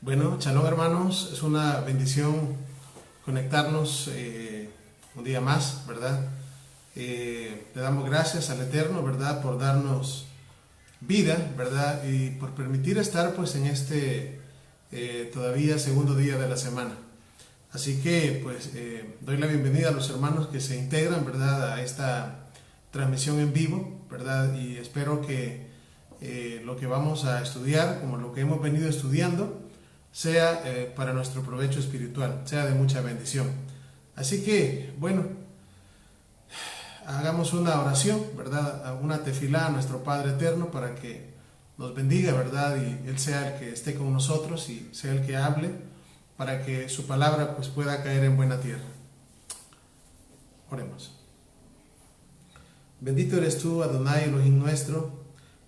Bueno, shalom hermanos, es una bendición conectarnos un día más, ¿verdad? Le damos gracias al Eterno, ¿verdad? Por darnos vida, ¿verdad? Y por permitir estar pues en este todavía segundo día de la semana. Así que pues doy la bienvenida a los hermanos que se integran, ¿verdad? A esta transmisión en vivo, ¿verdad? Y espero que lo que vamos a estudiar, como lo que hemos venido estudiando, sea para nuestro provecho espiritual, sea de mucha bendición. Así que, bueno, hagamos una oración, ¿verdad? Una tefilá a nuestro Padre Eterno para que nos bendiga, ¿verdad? Y Él sea el que esté con nosotros y sea el que hable, para que su palabra pues pueda caer en buena tierra. Oremos. Bendito eres tú, Adonai Elohim nuestro,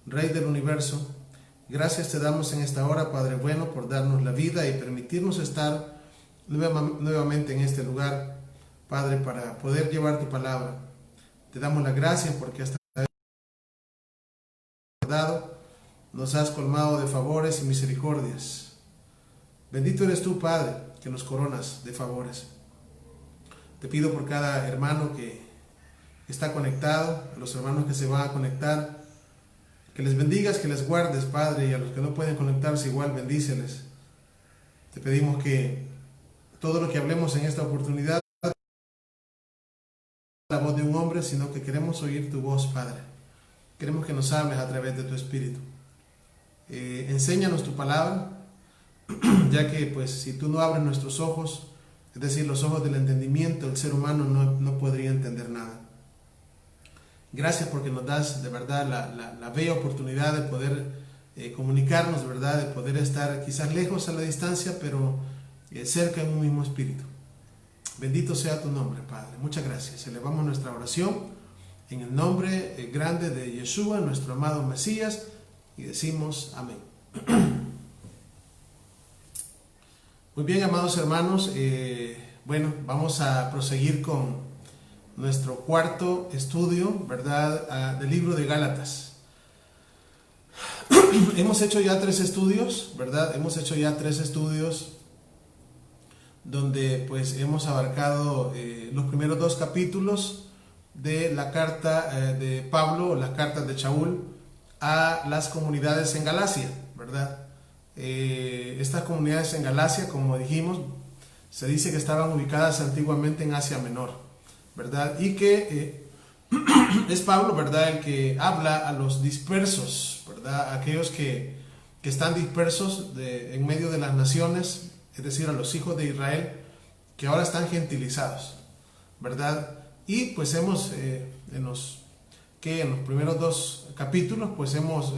Rey del universo. Gracias te damos en esta hora, Padre bueno, por darnos la vida y permitirnos estar nuevamente en este lugar, Padre, para poder llevar tu palabra. Te damos las gracias porque hasta dado nos has colmado de favores y misericordias. Bendito eres tú, Padre, que nos coronas de favores. Te pido por cada hermano que está conectado, a los hermanos que se van a conectar, que les bendigas, que les guardes, Padre, y a los que no pueden conectarse igual, bendíceles. Te pedimos que todo lo que hablemos en esta oportunidad no sea la voz de un hombre, sino que queremos oír tu voz, Padre. Queremos que nos hables a través de tu Espíritu. Enséñanos tu palabra, ya que pues si tú no abres nuestros ojos, es decir, los ojos del entendimiento, el ser humano no podría entender nada. Gracias porque nos das de verdad la bella oportunidad de poder comunicarnos, de verdad, de poder estar quizás lejos a la distancia, pero cerca en un mismo espíritu. Bendito sea tu nombre, Padre. Muchas gracias. Elevamos nuestra oración en el nombre grande de Yeshua, nuestro amado Mesías, y decimos amén. Muy bien, amados hermanos, bueno, vamos a proseguir con nuestro cuarto estudio, ¿verdad? Del libro de Gálatas. Hemos hecho ya 3 estudios, ¿verdad? Hemos hecho ya 3 estudios donde pues hemos abarcado los primeros 2 capítulos de la carta de Pablo, o las cartas de Shaul a las comunidades en Galacia, ¿verdad? Estas comunidades en Galacia, como dijimos, se dice que estaban ubicadas antiguamente en Asia Menor, ¿verdad? Y que es Pablo, ¿verdad?, el que habla a los dispersos, ¿verdad?, aquellos que están dispersos en medio de las naciones, es decir, a los hijos de Israel que ahora están gentilizados, ¿verdad? Y pues hemos en los primeros 2 capítulos pues hemos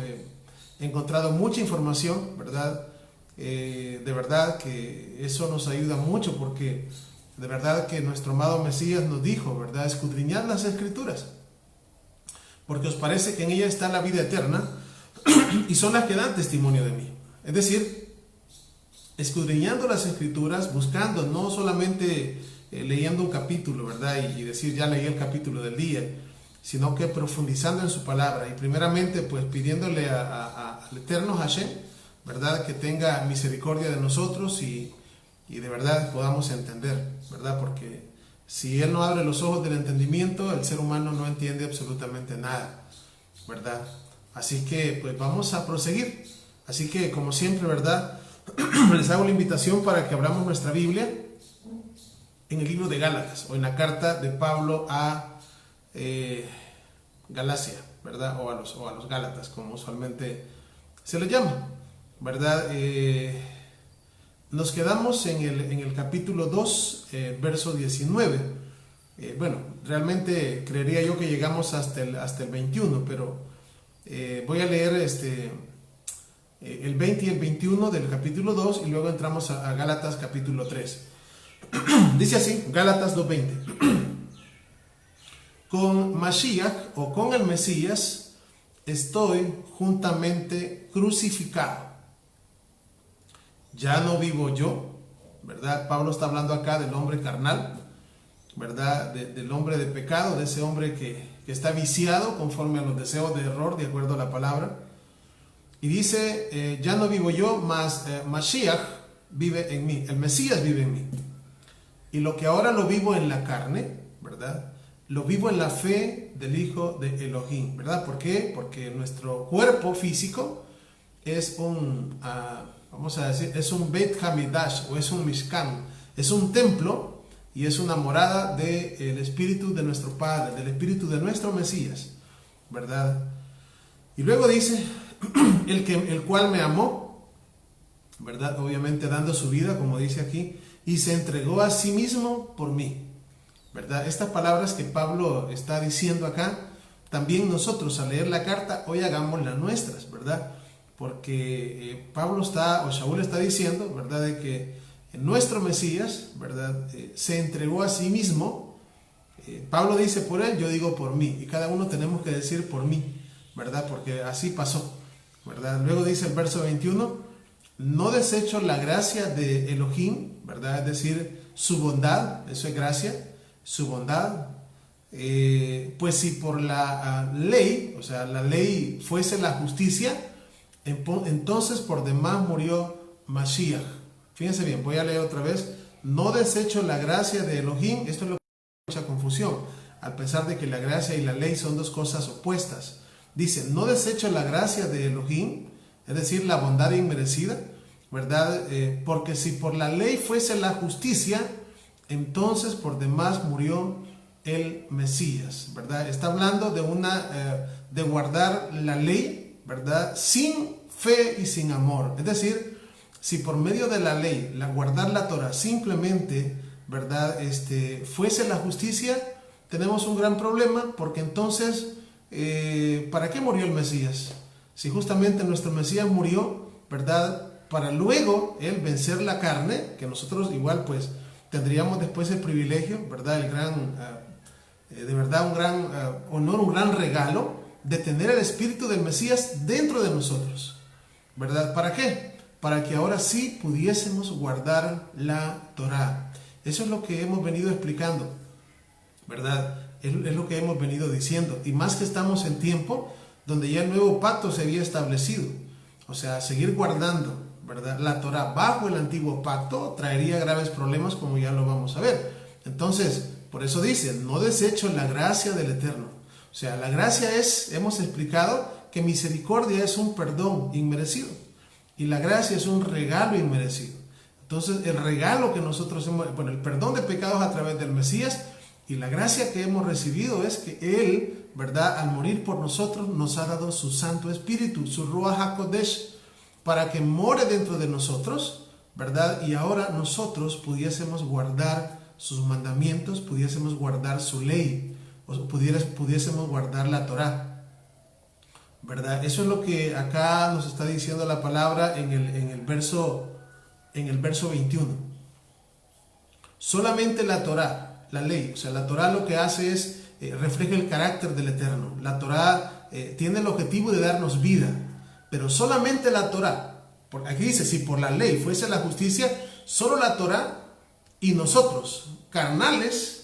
encontrado mucha información, ¿verdad? De verdad que eso nos ayuda mucho, porque de verdad que nuestro amado Mesías nos dijo, ¿verdad?, escudriñad las Escrituras, porque os parece que en ellas está la vida eterna y son las que dan testimonio de mí. Es decir, escudriñando las Escrituras, buscando, no solamente leyendo un capítulo, ¿verdad?, y decir ya leí el capítulo del día, sino que profundizando en su palabra y primeramente pues pidiéndole al eterno Hashem, ¿verdad?, que tenga misericordia de nosotros y de verdad podamos entender, ¿verdad? Porque si Él no abre los ojos del entendimiento, el ser humano no entiende absolutamente nada, ¿verdad? Así que pues vamos a proseguir. Así que como siempre, ¿verdad?, les hago la invitación para que abramos nuestra Biblia en el libro de Gálatas, o en la carta de Pablo a Galacia, ¿verdad? O a los Gálatas, como usualmente se les llama, ¿verdad? Nos quedamos en el capítulo 2, verso 19. Bueno, realmente creería yo que llegamos hasta el 21, pero voy a leer el 20 y el 21 del capítulo 2 y luego entramos a Gálatas capítulo 3. Dice así, Gálatas 2:20. Con Mashiach, o con el Mesías, estoy juntamente crucificado. Ya no vivo yo, ¿verdad? Pablo está hablando acá del hombre carnal, ¿verdad? Del hombre de pecado, de ese hombre que está viciado conforme a los deseos de error, de acuerdo a la palabra. Y dice, ya no vivo yo, mas Mashiach, vive en mí, el Mesías vive en mí. Y lo que ahora lo vivo en la carne, ¿verdad? Lo vivo en la fe del Hijo de Elohim, ¿verdad? ¿Por qué? Porque nuestro cuerpo físico es un, vamos a decir, es un Beit Hamidash o es un Mishkan, es un templo y es una morada del Espíritu de nuestro Padre, del Espíritu de nuestro Mesías, ¿verdad? Y luego dice, el cual me amó, ¿verdad? Obviamente dando su vida, como dice aquí, y se entregó a sí mismo por mí, ¿verdad? Estas palabras que Pablo está diciendo acá, también nosotros al leer la carta, hoy hagamos las nuestras, ¿verdad? Porque Pablo está, o Shaul está diciendo, ¿verdad? De que nuestro Mesías, ¿verdad? Se entregó a sí mismo. Pablo dice por él, yo digo por mí, y cada uno tenemos que decir por mí, ¿verdad? Porque así pasó, ¿verdad? Luego dice el verso 21, no desecho la gracia de Elohim, ¿verdad? Es decir, su bondad, eso es gracia, su bondad, pues si por la ley, o sea, la ley fuese la justicia, entonces por demás murió Mashiach. Fíjense bien, voy a leer otra vez, no desecho la gracia de Elohim, esto es lo que mucha confusión, a pesar de que la gracia y la ley son dos cosas opuestas. Dice, no desecho la gracia de Elohim, es decir, la bondad inmerecida, ¿verdad? Porque si por la ley fuese la justicia, entonces por demás murió el Mesías, ¿verdad? Está hablando de guardar la ley, ¿verdad? Sin fe y sin amor. Es decir, si por medio de la ley, guardar la Torah simplemente, ¿verdad? Fuese la justicia, tenemos un gran problema, porque entonces, ¿para qué murió el Mesías? Si justamente nuestro Mesías murió, ¿verdad? Para luego él vencer la carne, que nosotros igual pues tendríamos después el privilegio, ¿verdad? El gran, de verdad un gran honor, un gran regalo de tener el Espíritu del Mesías dentro de nosotros, ¿verdad? ¿Para qué? Para que ahora sí pudiésemos guardar la Torá. Eso es lo que hemos venido explicando, ¿verdad? Es lo que hemos venido diciendo. Y más que estamos en tiempo donde ya el nuevo pacto se había establecido. O sea, seguir guardando, ¿verdad? La Torá bajo el antiguo pacto traería graves problemas, como ya lo vamos a ver. Entonces, por eso dice, no desecho la gracia del Eterno. O sea, la gracia es, hemos explicado, que misericordia es un perdón inmerecido. Y la gracia es un regalo inmerecido. Entonces, el regalo que nosotros hemos, bueno, el perdón de pecados a través del Mesías y la gracia que hemos recibido es que Él, ¿verdad? Al morir por nosotros nos ha dado su Santo Espíritu, su Ruach HaKodesh, para que more dentro de nosotros, ¿verdad? Y ahora nosotros pudiésemos guardar sus mandamientos, pudiésemos guardar su ley, o pudiésemos guardar la Torá, ¿verdad? Eso es lo que acá nos está diciendo la palabra en el verso 21. Solamente la Torá, la ley, o sea, la Torá lo que hace es refleja el carácter del Eterno. La Torá tiene el objetivo de darnos vida, pero solamente la Torá, porque aquí dice, si por la ley fuese la justicia, solo la Torá y nosotros, carnales,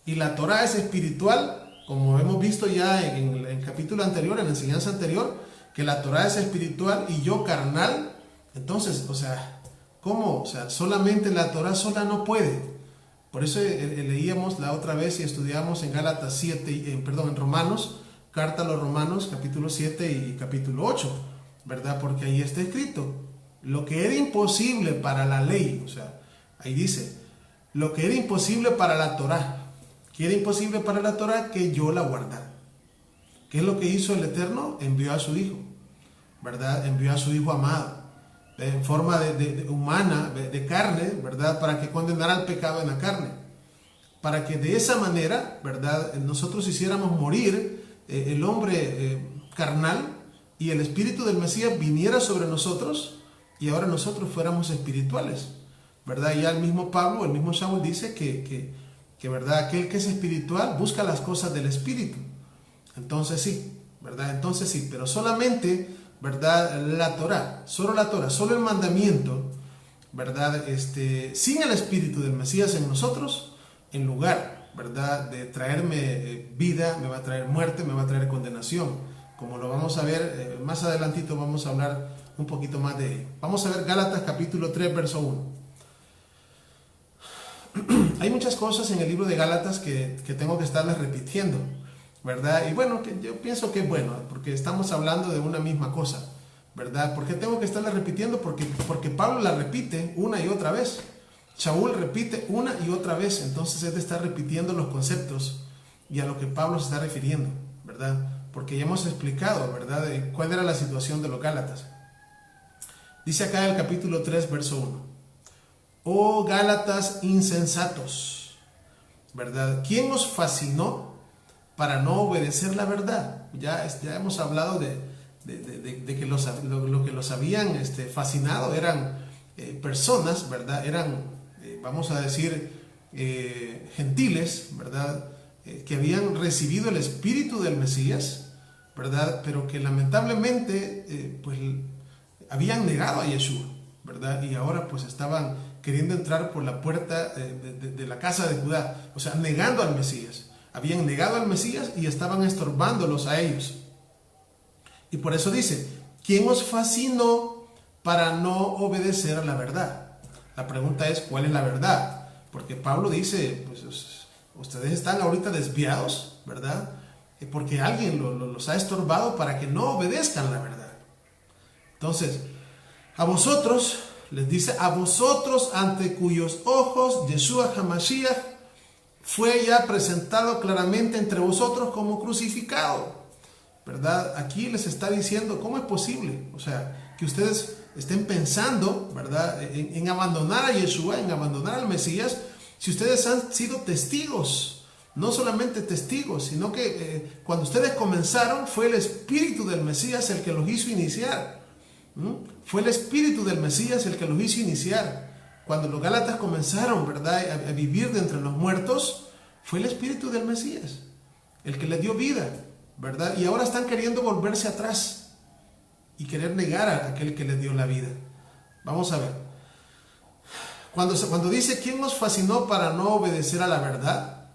y la Torá es espiritual, como hemos visto ya en el capítulo anterior, en la enseñanza anterior, que la Torá es espiritual y yo carnal. Entonces, o sea, ¿cómo? O sea, solamente la Torá sola no puede. Por eso leíamos la otra vez y estudiamos en Gálatas 7, en Romanos, carta a los Romanos, capítulo 7 y capítulo 8, ¿verdad? Porque ahí está escrito, lo que era imposible para la ley, o sea, ahí dice, lo que era imposible para la Torá, ¿qué era imposible para la Torá? Que yo la guardara. ¿Qué es lo que hizo el Eterno? Envió a su Hijo, ¿verdad? Envió a su Hijo amado, en forma humana, de carne, ¿verdad? Para que condenara el pecado en la carne. Para que de esa manera, ¿verdad? Nosotros hiciéramos morir el hombre carnal y el Espíritu del Mesías viniera sobre nosotros y ahora nosotros fuéramos espirituales, ¿verdad? Y ya el mismo Pablo, el mismo Shaul dice que ¿verdad? Aquel que es espiritual busca las cosas del Espíritu. Entonces sí, ¿verdad? Entonces sí, pero solamente, ¿verdad? La Torá, solo el mandamiento, ¿verdad? Sin el Espíritu del Mesías en nosotros, en lugar, ¿verdad? De traerme vida, me va a traer muerte, me va a traer condenación. Como lo vamos a ver más adelantito, vamos a hablar un poquito más de ello. Vamos a ver Gálatas capítulo 3, verso 1. Hay muchas cosas en el libro de Gálatas que tengo que estarles repitiendo, ¿verdad? Y bueno, que yo pienso que es bueno, porque estamos hablando de una misma cosa, ¿verdad? ¿Por qué tengo que estarla repitiendo? Porque Pablo la repite una y otra vez. Shaul repite una y otra vez, entonces es de estar repitiendo los conceptos y a lo que Pablo se está refiriendo, ¿verdad? Porque ya hemos explicado, ¿verdad?, de cuál era la situación de los Gálatas. Dice acá en el capítulo 3, verso 1. Oh Gálatas insensatos, ¿verdad? ¿Quién os fascinó para no obedecer la verdad? Ya hemos hablado de que lo que los habían fascinado eran personas, ¿verdad? Eran, vamos a decir, gentiles, ¿verdad? Que habían recibido el espíritu del Mesías, ¿verdad? Pero que lamentablemente pues habían negado a Yeshua, ¿verdad? Y ahora pues estaban queriendo entrar por la puerta de la casa de Judá, o sea, negando al Mesías. Habían negado al Mesías y estaban estorbándolos a ellos. Y por eso dice, ¿quién os fascinó para no obedecer a la verdad? La pregunta es, ¿cuál es la verdad? Porque Pablo dice, pues ustedes están ahorita desviados, ¿verdad? Porque alguien los ha estorbado para que no obedezcan la verdad. Entonces, a vosotros, les dice, a vosotros ante cuyos ojos Yeshua HaMashiach fue ya presentado claramente entre vosotros como crucificado, ¿verdad? Aquí les está diciendo, ¿cómo es posible? O sea, que ustedes estén pensando, ¿verdad?, en abandonar a Yeshua, en abandonar al Mesías, si ustedes han sido testigos, no solamente testigos, sino que cuando ustedes comenzaron fue el espíritu del Mesías el que los hizo iniciar. Fue el espíritu del Mesías el que los hizo iniciar. Cuando los Gálatas comenzaron, ¿verdad?, a vivir de entre los muertos, fue el espíritu del Mesías el que les dio vida, ¿verdad? Y ahora están queriendo volverse atrás y querer negar a aquel que les dio la vida. Vamos a ver. Cuando dice, ¿quién nos fascinó para no obedecer a la verdad?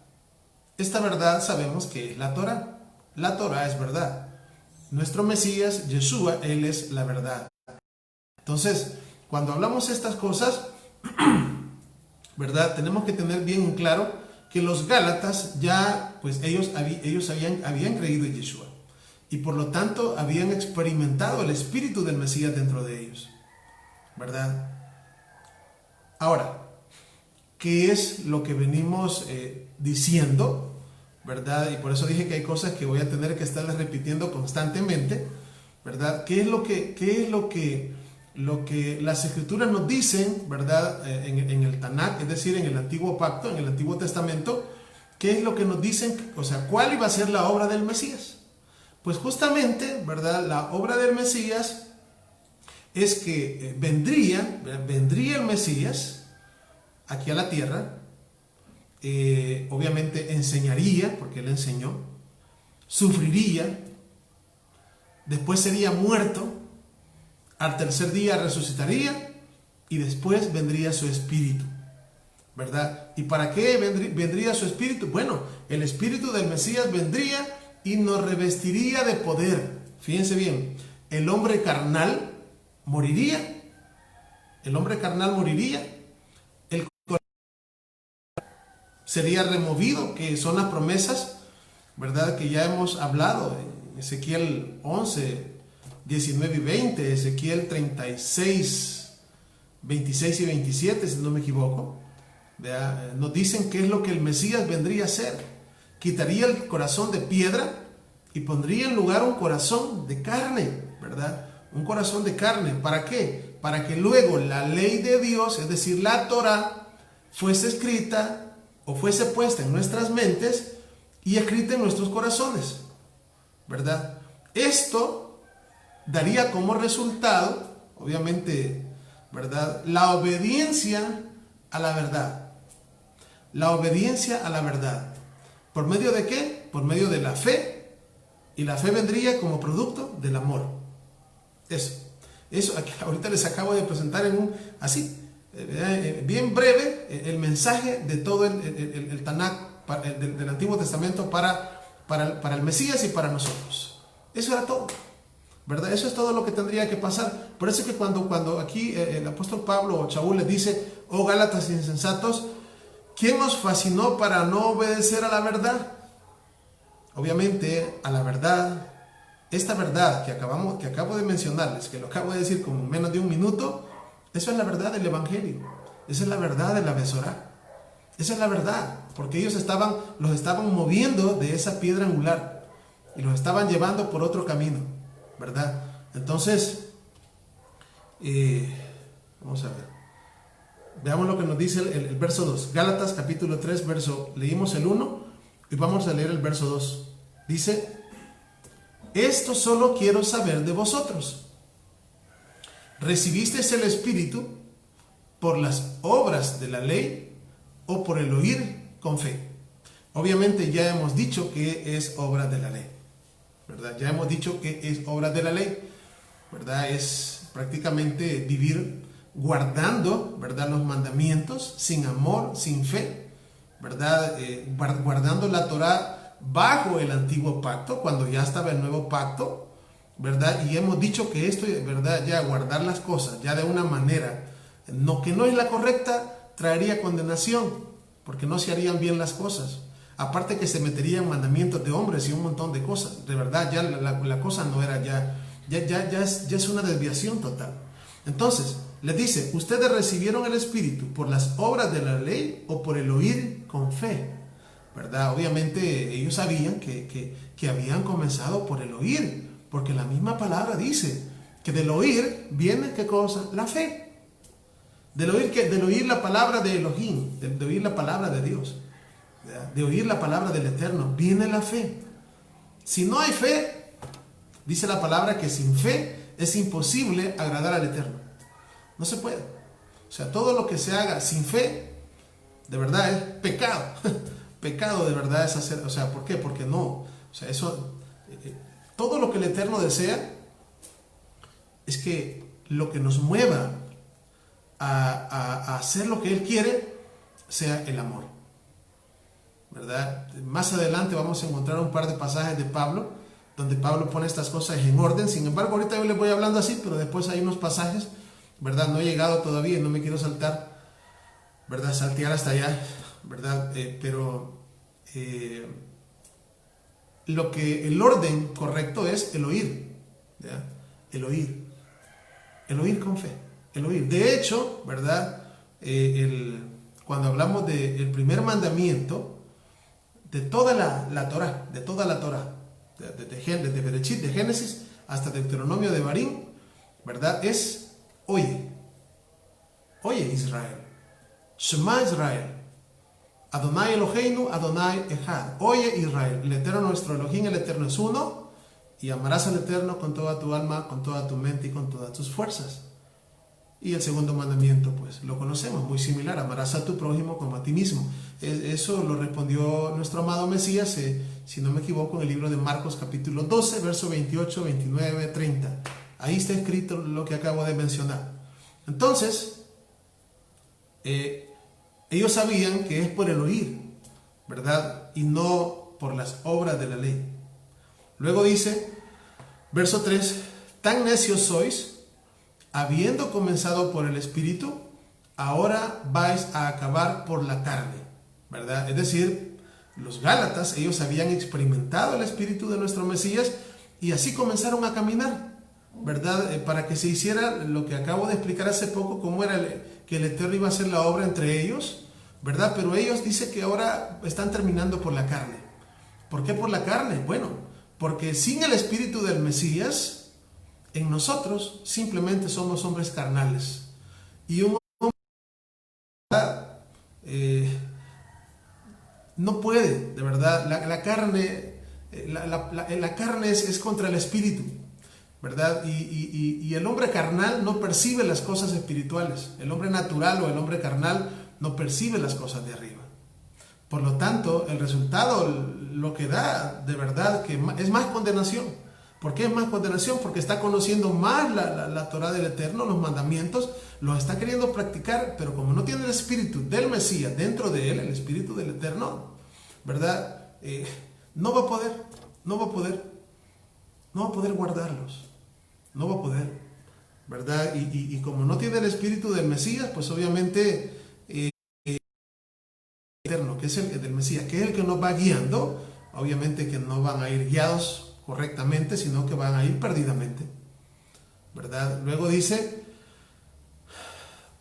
Esta verdad sabemos que es la Torah. La Torah es verdad. Nuestro Mesías, Yeshua, Él es la verdad. Entonces, cuando hablamos estas cosas, ¿verdad?, tenemos que tener bien en claro que los Gálatas ya, pues ellos habían creído en Yeshua. Y por lo tanto, habían experimentado el espíritu del Mesías dentro de ellos, ¿verdad? Ahora, ¿qué es lo que venimos diciendo? ¿Verdad? Y por eso dije que hay cosas que voy a tener que estarles repitiendo constantemente, ¿verdad? ¿Qué es lo que las escrituras nos dicen, ¿verdad? En el Tanakh, es decir, en el Antiguo Pacto, en el Antiguo Testamento, ¿qué es lo que nos dicen? O sea, ¿cuál iba a ser la obra del Mesías? Pues justamente, ¿verdad?, la obra del Mesías es que vendría el Mesías aquí a la tierra, obviamente enseñaría, porque él enseñó, sufriría, después sería muerto, al tercer día resucitaría y después vendría su espíritu, ¿verdad? ¿Y para qué vendría su espíritu? Bueno, el espíritu del Mesías vendría y nos revestiría de poder. Fíjense bien, el hombre carnal moriría, el sería removido, que son las promesas, ¿verdad?, que ya hemos hablado en Ezequiel 11, 19 y 20, Ezequiel 36, 26 y 27, si no me equivoco, ¿verdad? Nos dicen qué es lo que el Mesías vendría a hacer. Quitaría el corazón de piedra y pondría en lugar un corazón de carne, ¿verdad? Un corazón de carne. ¿Para qué? Para que luego la ley de Dios, es decir, la Torah, fuese escrita o fuese puesta en nuestras mentes y escrita en nuestros corazones, ¿verdad? Esto daría como resultado, obviamente, ¿verdad?, la obediencia a la verdad. La obediencia a la verdad. ¿Por medio de qué? Por medio de la fe. Y la fe vendría como producto del amor. Eso aquí, ahorita les acabo de presentar bien breve, el mensaje de todo el Tanakh del Antiguo Testamento para el Mesías y para nosotros. Eso era todo. ¿verdad? Eso es todo lo que tendría que pasar. Por eso es que cuando aquí el apóstol Pablo o Shaul les dice, oh Gálatas insensatos, ¿quién os fascinó para no obedecer a la verdad? Obviamente, a la verdad, esta verdad que acabo de mencionarles, que lo acabo de decir como en menos de un minuto, eso es la verdad del Evangelio. Esa es la verdad de la Besorá. Esa es la verdad, porque ellos los estaban moviendo de esa piedra angular y los estaban llevando por otro camino, ¿verdad? Entonces, vamos a ver. Veamos lo que nos dice el verso 2. Gálatas capítulo 3, leímos el 1 y vamos a leer el verso 2. Dice, esto solo quiero saber de vosotros. ¿Recibisteis el Espíritu por las obras de la ley o por el oír con fe? Obviamente ya hemos dicho que es obra de la ley, ¿verdad? Ya hemos dicho que es obra de la ley, ¿verdad? Es prácticamente vivir guardando, ¿verdad?, los mandamientos sin amor, sin fe, ¿verdad? Guardando la Torá bajo el antiguo pacto, cuando ya estaba el nuevo pacto, ¿verdad? Y hemos dicho que esto, ¿verdad?, ya guardar las cosas ya de una manera que no es la correcta, traería condenación, porque no se harían bien las cosas. Aparte que se meterían mandamientos de hombres y un montón de cosas. De verdad, ya la cosa no era ya es una desviación total. Entonces, les dice, ¿ustedes recibieron el Espíritu por las obras de la ley o por el oír con fe? ¿Verdad? Obviamente ellos sabían que habían comenzado por el oír, porque la misma palabra dice que del oír viene, ¿qué cosa? La fe. Del oír la palabra de Elohim, de oír la palabra de Dios, ¿verdad?, de oír la palabra del Eterno, viene la fe. Si no hay fe, dice la palabra que sin fe es imposible agradar al Eterno. No se puede. O sea, todo lo que se haga sin fe, de verdad es pecado. Pecado de verdad es hacer, o sea, ¿por qué? Porque no. O sea, todo lo que el Eterno desea es que lo que nos mueva a hacer lo que Él quiere sea el amor, ¿verdad? Más adelante vamos a encontrar un par de pasajes de Pablo donde Pablo pone estas cosas en orden. Sin embargo, ahorita yo les voy hablando así, pero después hay unos pasajes, ¿verdad? No he llegado todavía y no me quiero saltear hasta allá, ¿verdad? El orden correcto es el oír, ¿verdad? El oír con fe. El oír. De hecho, ¿verdad? Cuando hablamos del primer mandamiento, de toda la Torah, desde Berechit, de Génesis, hasta Deuteronomio de Barín, ¿verdad? Es oye Israel, Shema Israel, Adonai Eloheinu, Adonai Echad. Oye Israel, el Eterno nuestro Elohim, el Eterno es uno, y amarás al Eterno con toda tu alma, con toda tu mente y con todas tus fuerzas. Y el segundo mandamiento, pues lo conocemos, muy similar, amarás a tu prójimo como a ti mismo. Eso lo respondió nuestro amado Mesías, si no me equivoco, en el libro de Marcos capítulo 12, verso 28, 29, 30. Ahí está escrito lo que acabo de mencionar. Entonces, ellos sabían que es por el oír, ¿verdad? Y no por las obras de la ley. Luego dice, verso 3, tan necios sois, habiendo comenzado por el Espíritu, ahora vais a acabar por la carne, ¿verdad? Es decir, los Gálatas, ellos habían experimentado el Espíritu de nuestro Mesías y así comenzaron a caminar, ¿verdad? Para que se hiciera lo que acabo de explicar hace poco, cómo era que el Eterno iba a hacer la obra entre ellos, ¿verdad? Pero ellos dicen que ahora están terminando por la carne. ¿Por qué por la carne? Bueno, porque sin el Espíritu del Mesías, en nosotros simplemente somos hombres carnales. Y un hombre no puede, de verdad, la carne es contra el espíritu, ¿verdad? Y el hombre carnal no percibe las cosas espirituales. El hombre natural o el hombre carnal no percibe las cosas de arriba. Por lo tanto, el resultado lo que da, de verdad, que es más condenación. ¿Por qué es más condenación? Porque está conociendo más la Torah del Eterno, los mandamientos, los está queriendo practicar, pero como no tiene el espíritu del Mesías dentro de él, el espíritu del Eterno, ¿verdad? No va a poder guardarlos. no va a poder, ¿verdad? Y como no tiene el espíritu del Mesías, pues obviamente eterno, que es el del Mesías, que es el que nos va guiando, obviamente que no van a ir guiados correctamente, sino que van a ir perdidamente, ¿verdad? Luego dice,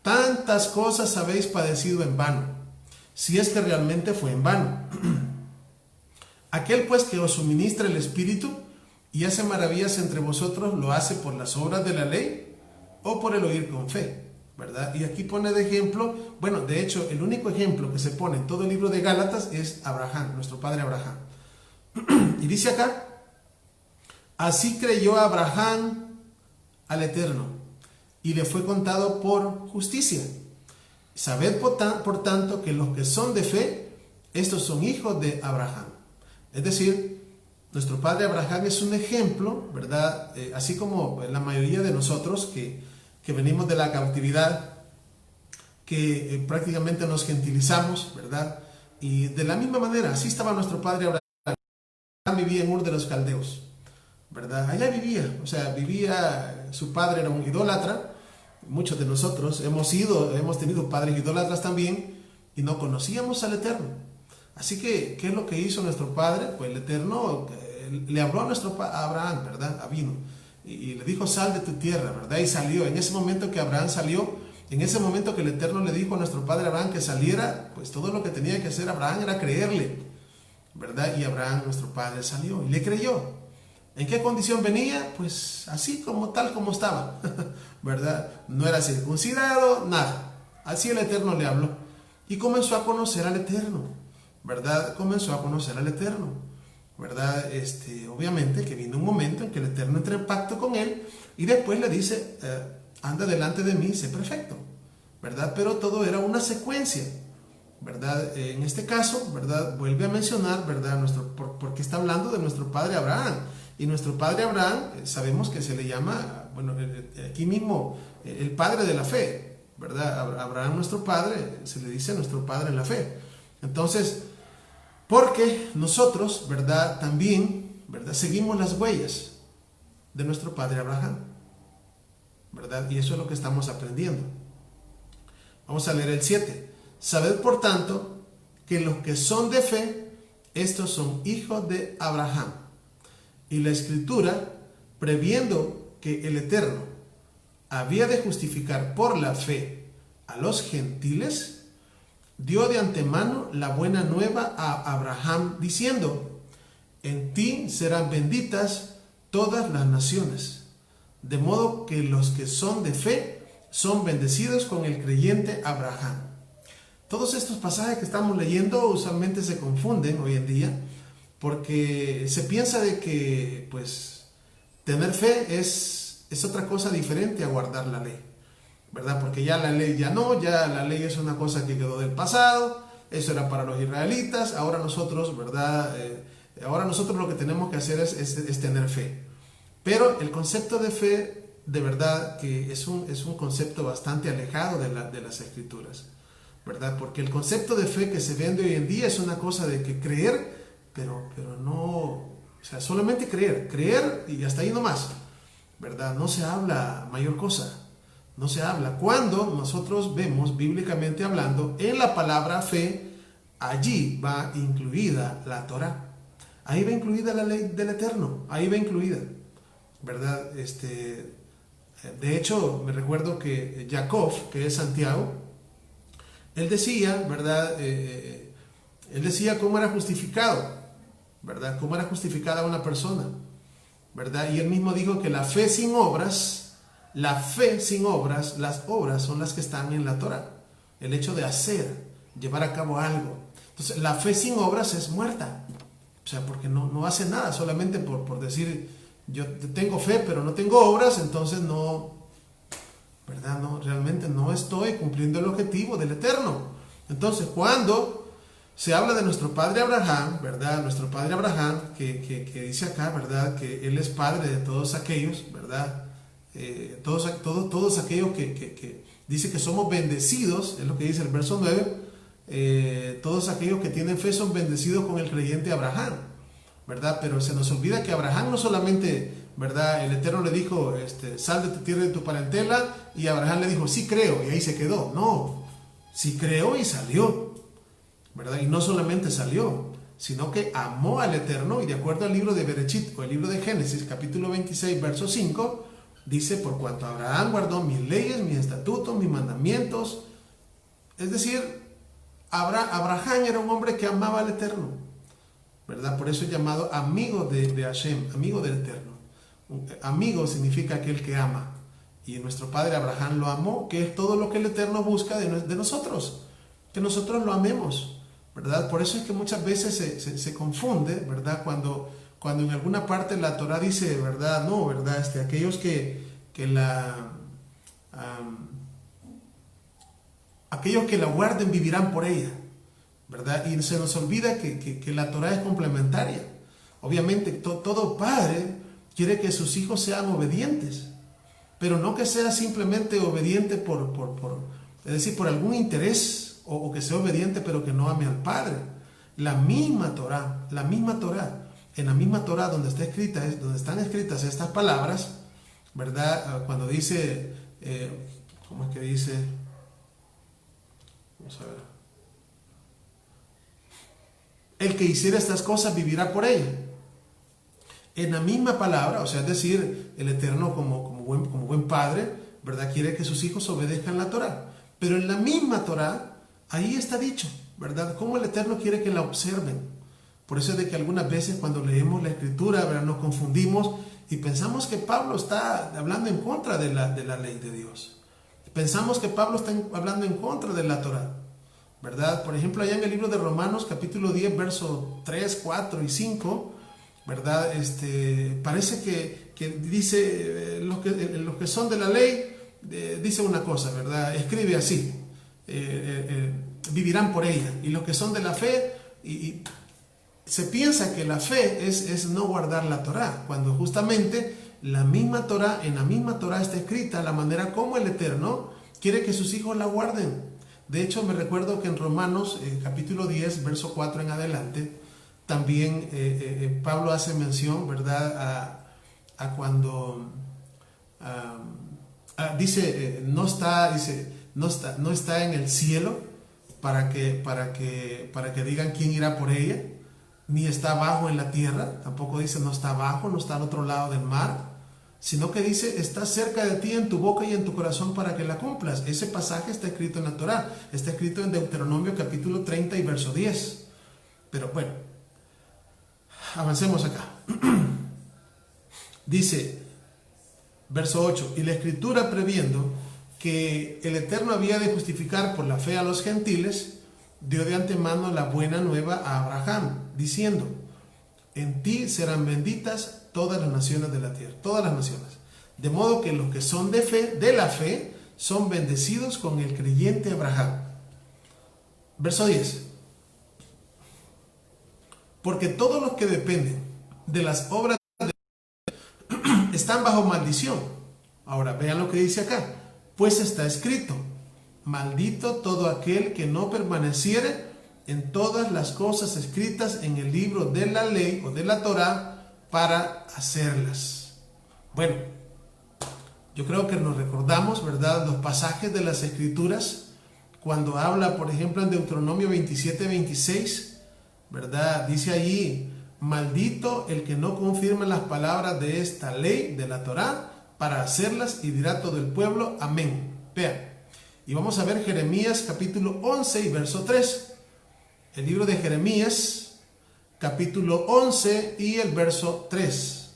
tantas cosas habéis padecido en vano, si es que realmente fue en vano. Aquel pues que os suministra el Espíritu y hace maravillas entre vosotros, ¿lo hace por las obras de la ley o por el oír con fe? ¿Verdad? Y aquí pone de ejemplo, bueno, de hecho, el único ejemplo que se pone en todo el libro de Gálatas es Abraham, nuestro padre Abraham. Y dice acá, así creyó Abraham al Eterno y le fue contado por justicia. Sabed por tanto que los que son de fe, estos son hijos de Abraham. Es decir, nuestro padre Abraham es un ejemplo, ¿verdad? Así como la mayoría de nosotros que venimos de la cautividad, que prácticamente nos gentilizamos, ¿verdad? Y de la misma manera, así estaba nuestro padre Abraham. Abraham vivía en Ur de los Caldeos, ¿verdad? Allá vivía, o sea, vivía, su padre era un idólatra. Muchos de nosotros hemos tenido padres idólatras también y no conocíamos al Eterno. Así que, ¿qué es lo que hizo nuestro padre? Pues el Eterno le habló a Abraham, ¿verdad? Vino y le dijo, sal de tu tierra, ¿verdad? Y salió. En ese momento que Abraham salió, en ese momento que el Eterno le dijo a nuestro padre Abraham que saliera, pues todo lo que tenía que hacer Abraham era creerle, ¿verdad? Y Abraham, nuestro padre, salió y le creyó. ¿En qué condición venía? Pues así como tal como estaba, ¿verdad? No era circuncidado, nada. Así el Eterno le habló y comenzó a conocer al Eterno, ¿verdad? Comenzó a conocer al Eterno, ¿verdad? Obviamente que vino un momento en que el Eterno entra en pacto con él y después le dice, anda delante de mí, sé perfecto, ¿verdad? Pero todo era una secuencia, ¿verdad? En este caso, ¿verdad? Vuelve a mencionar, ¿verdad? Porque está hablando de nuestro padre Abraham. Y nuestro padre Abraham, sabemos que se le llama, bueno, aquí mismo, el padre de la fe, ¿verdad? Abraham, nuestro padre, se le dice nuestro padre en la fe. Entonces, porque nosotros, ¿verdad? También, ¿verdad? Seguimos las huellas de nuestro padre Abraham, ¿verdad? Y eso es lo que estamos aprendiendo. Vamos a leer el 7. Sabed por tanto que los que son de fe, estos son hijos de Abraham. Y la Escritura, previendo que el Eterno había de justificar por la fe a los gentiles, dio de antemano la buena nueva a Abraham, diciendo, en ti serán benditas todas las naciones, de modo que los que son de fe son bendecidos con el creyente Abraham. Todos estos pasajes que estamos leyendo usualmente se confunden hoy en día, porque se piensa de que, pues, tener fe es otra cosa diferente a guardar la ley, ¿verdad? Porque ya la ley ya la ley es una cosa que quedó del pasado, eso era para los israelitas, ahora nosotros, ¿verdad? Ahora nosotros lo que tenemos que hacer es tener fe. Pero el concepto de fe, de verdad, que es un concepto bastante alejado de las Escrituras, ¿verdad? Porque el concepto de fe que se vende hoy en día es una cosa de que creer, pero no, o sea, solamente creer y hasta ahí nomás, ¿verdad? No se habla mayor cosa, no se habla. Cuando nosotros vemos bíblicamente hablando en la palabra fe, allí va incluida la Torah, ahí va incluida la ley del Eterno, ahí va incluida, ¿verdad? De hecho, me recuerdo que Jacob, que es Santiago, él decía, ¿verdad? Él decía cómo era justificado, ¿verdad? Cómo era justificada una persona, ¿verdad? Y él mismo dijo que la fe sin obras, las obras son las que están en la Torah. El hecho de hacer, llevar a cabo algo. Entonces, la fe sin obras es muerta. O sea, porque no hace nada, solamente por decir, yo tengo fe, pero no tengo obras, entonces no, ¿verdad? No, realmente no estoy cumpliendo el objetivo del Eterno. Entonces, cuando se habla de nuestro padre Abraham, ¿verdad? Nuestro padre Abraham, que dice acá, ¿verdad? Que él es padre de todos aquellos, ¿verdad? Todos aquellos que dice que somos bendecidos, es lo que dice el verso 9, todos aquellos que tienen fe son bendecidos con el creyente Abraham, ¿verdad? Pero se nos olvida que Abraham no solamente ¿verdad? El Eterno le dijo, sal de tu tierra y de tu parentela, y Abraham le dijo, sí creo, y ahí se quedó. No, sí creó y salió, ¿verdad? Y no solamente salió, sino que amó al Eterno, y de acuerdo al libro de Berechit, o el libro de Génesis, capítulo 26, verso 5, dice, por cuanto Abraham guardó mis leyes, mis estatutos, mis mandamientos. Es decir, Abraham era un hombre que amaba al Eterno, ¿verdad? Por eso es llamado amigo de Hashem, amigo del Eterno. Amigo significa aquel que ama. Y nuestro padre Abraham lo amó, que es todo lo que el Eterno busca de nosotros, que nosotros lo amemos, ¿verdad? Por eso es que muchas veces se confunde, ¿verdad? Cuando en alguna parte la Torah dice, ¿verdad? No, ¿verdad? Aquellos aquellos que la guarden vivirán por ella, ¿verdad? Y se nos olvida que la Torah es complementaria. Obviamente todo padre quiere que sus hijos sean obedientes, pero no que sea simplemente obediente es decir, por algún interés, o que sea obediente pero que no ame al padre. En la misma Torah, donde están escritas estas palabras, ¿verdad? Cuando dice, ¿cómo es que dice? Vamos a ver. El que hiciera estas cosas vivirá por ella. En la misma palabra, o sea, es decir, el Eterno como buen padre, ¿verdad? Quiere que sus hijos obedezcan la Torah. Pero en la misma Torah, ahí está dicho, ¿verdad? Cómo el Eterno quiere que la observen. Por eso es de que algunas veces cuando leemos la Escritura, ¿verdad?, nos confundimos y pensamos que Pablo está hablando en contra de la ley de Dios. Pensamos que Pablo está hablando en contra de la Torah, ¿verdad? Por ejemplo, allá en el libro de Romanos, capítulo 10, verso 3, 4 y 5, ¿verdad? Parece que dice, los que son de la ley, dice una cosa, ¿verdad? Escribe así, vivirán por ella. Y los que son de la fe, y se piensa que la fe es no guardar la Torah, cuando justamente en la misma Torah está escrita la manera como el Eterno quiere que sus hijos la guarden. De hecho, me recuerdo que en Romanos, capítulo 10, verso 4 en adelante, también Pablo hace mención, ¿verdad?, a cuando dice, no está en el cielo para que digan quién irá por ella, ni está abajo en la tierra. Tampoco dice no está abajo, no está al otro lado del mar, sino que dice está cerca de ti, en tu boca y en tu corazón, para que la cumplas. Ese pasaje está escrito en la Torah, está escrito en Deuteronomio capítulo 30 y verso 10. Pero bueno, avancemos acá. Dice, verso 8, y la Escritura, previendo que el Eterno había de justificar por la fe a los gentiles, dio de antemano la buena nueva a Abraham, diciendo, en ti serán benditas todas las naciones de la tierra, todas las naciones. De modo que los que son de la fe, son bendecidos con el creyente Abraham. Verso 10. Porque todos los que dependen de las obras están bajo maldición. Ahora vean lo que dice acá. Pues está escrito, maldito todo aquel que no permaneciere en todas las cosas escritas en el libro de la ley o de la Torah para hacerlas. Bueno, yo creo que nos recordamos, ¿verdad?, los pasajes de las Escrituras cuando habla, por ejemplo, en Deuteronomio 27, 26, ¿verdad? Dice allí, maldito el que no confirma las palabras de esta ley, de la Torah, para hacerlas, y dirá todo el pueblo, amén. Vean, y vamos a ver Jeremías capítulo 11 y verso 3. El libro de Jeremías, capítulo 11 y el verso 3.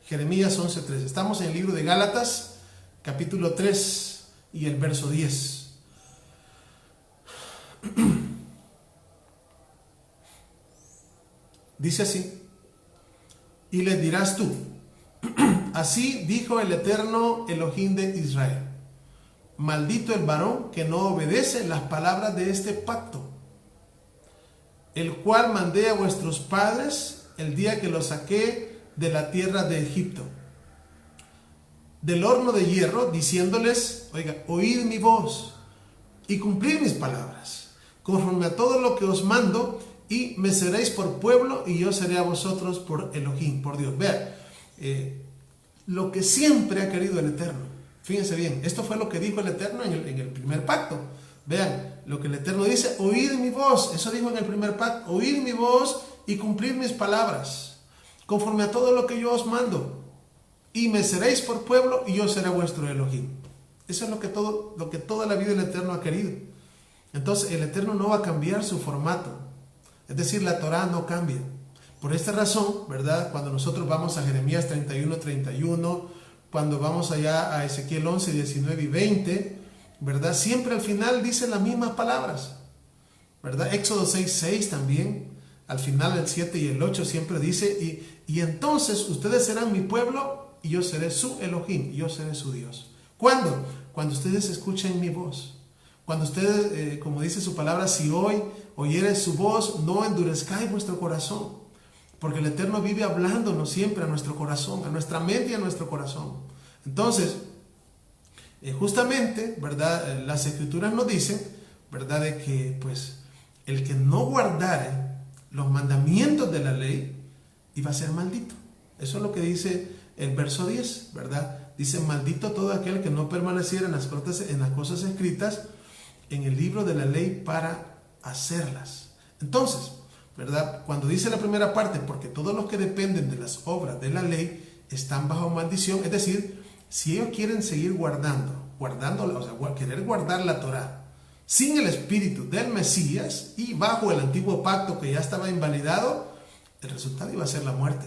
Jeremías 11, 3. Estamos en el libro de Gálatas, capítulo 3 y el verso 10. Dice así, y le dirás tú, así dijo el eterno Elohim de Israel, maldito el varón que no obedece las palabras de este pacto, el cual mandé a vuestros padres el día que los saqué de la tierra de Egipto, del horno de hierro, diciéndoles, oiga, oíd mi voz y cumplid mis palabras, conforme a todo lo que os mando, y me seréis por pueblo y yo seré a vosotros por Elohim, por Dios. Vean, lo que siempre ha querido el Eterno. Fíjense bien, esto fue lo que dijo el Eterno en el primer pacto. Vean, lo que el Eterno dice: oíd mi voz. Eso dijo en el primer pacto: oíd mi voz y cumplid mis palabras, conforme a todo lo que yo os mando. Y me seréis por pueblo y yo seré vuestro Elohim. Eso es lo que toda la vida el Eterno ha querido. Entonces el Eterno no va a cambiar su formato. Es decir, la Torah no cambia. Por esta razón, ¿verdad? Cuando nosotros vamos a Jeremías 31, cuando vamos allá a Ezequiel 11, 19 y 20, ¿verdad? Siempre al final dicen las mismas palabras, ¿verdad? Éxodo 6 también, al final el 7 y el 8 siempre dice: y entonces ustedes serán mi pueblo y yo seré su Elohim, y yo seré su Dios. ¿Cuándo? Cuando ustedes escuchen mi voz. Cuando ustedes, como dice su palabra, si hoy oyeres su voz, no endurezcáis vuestro corazón. Porque el Eterno vive hablándonos siempre a nuestro corazón, a nuestra mente y a nuestro corazón. Entonces, justamente, ¿verdad? Las Escrituras nos dicen, ¿verdad? De que, pues, el que no guardare los mandamientos de la ley iba a ser maldito. Eso es lo que dice el verso 10, ¿verdad? Dice: maldito todo aquel que no permaneciera en las cosas escritas en el libro de la ley para hacerlas. Entonces, ¿verdad? Cuando dice la primera parte: porque todos los que dependen de las obras de la ley están bajo maldición, es decir, si ellos quieren seguir guardando, o sea, querer guardar la Torah sin el espíritu del Mesías y bajo el antiguo pacto que ya estaba invalidado, el resultado iba a ser la muerte.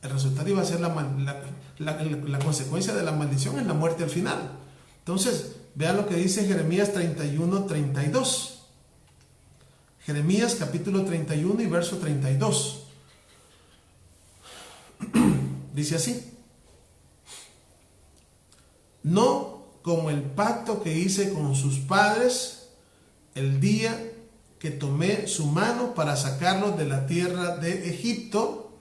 El resultado iba a ser la consecuencia de la maldición es la muerte al final. Entonces, vean lo que dice Jeremías 31, 32. Jeremías capítulo 31 y verso 32. Dice así: no como el pacto que hice con sus padres el día que tomé su mano para sacarlos de la tierra de Egipto,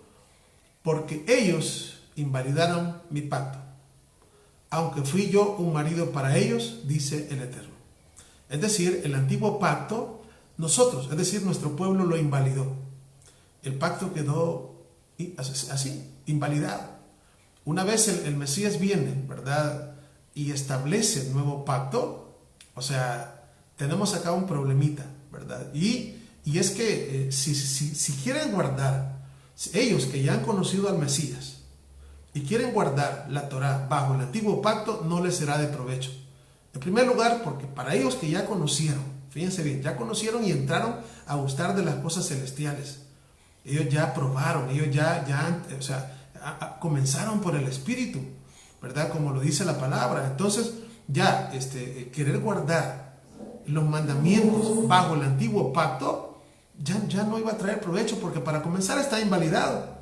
porque ellos invalidaron mi pacto, aunque fui yo un marido para ellos, dice el Eterno. Es decir, el antiguo pacto, nosotros, es decir, nuestro pueblo lo invalidó. El pacto quedó así, invalidado. Una vez el Mesías viene, ¿verdad?, y establece el nuevo pacto, o sea, tenemos acá un problemita, ¿verdad? Y es que si quieren guardar, ellos que ya han conocido al Mesías y quieren guardar la Torah bajo el antiguo pacto, no les será de provecho. En primer lugar, porque para ellos que ya conocieron, fíjense bien, ya conocieron y entraron a gustar de las cosas celestiales. Ellos ya probaron, ellos comenzaron por el Espíritu, ¿verdad? Como lo dice la palabra. Entonces, ya querer guardar los mandamientos bajo el antiguo pacto ya no iba a traer provecho, porque para comenzar está invalidado.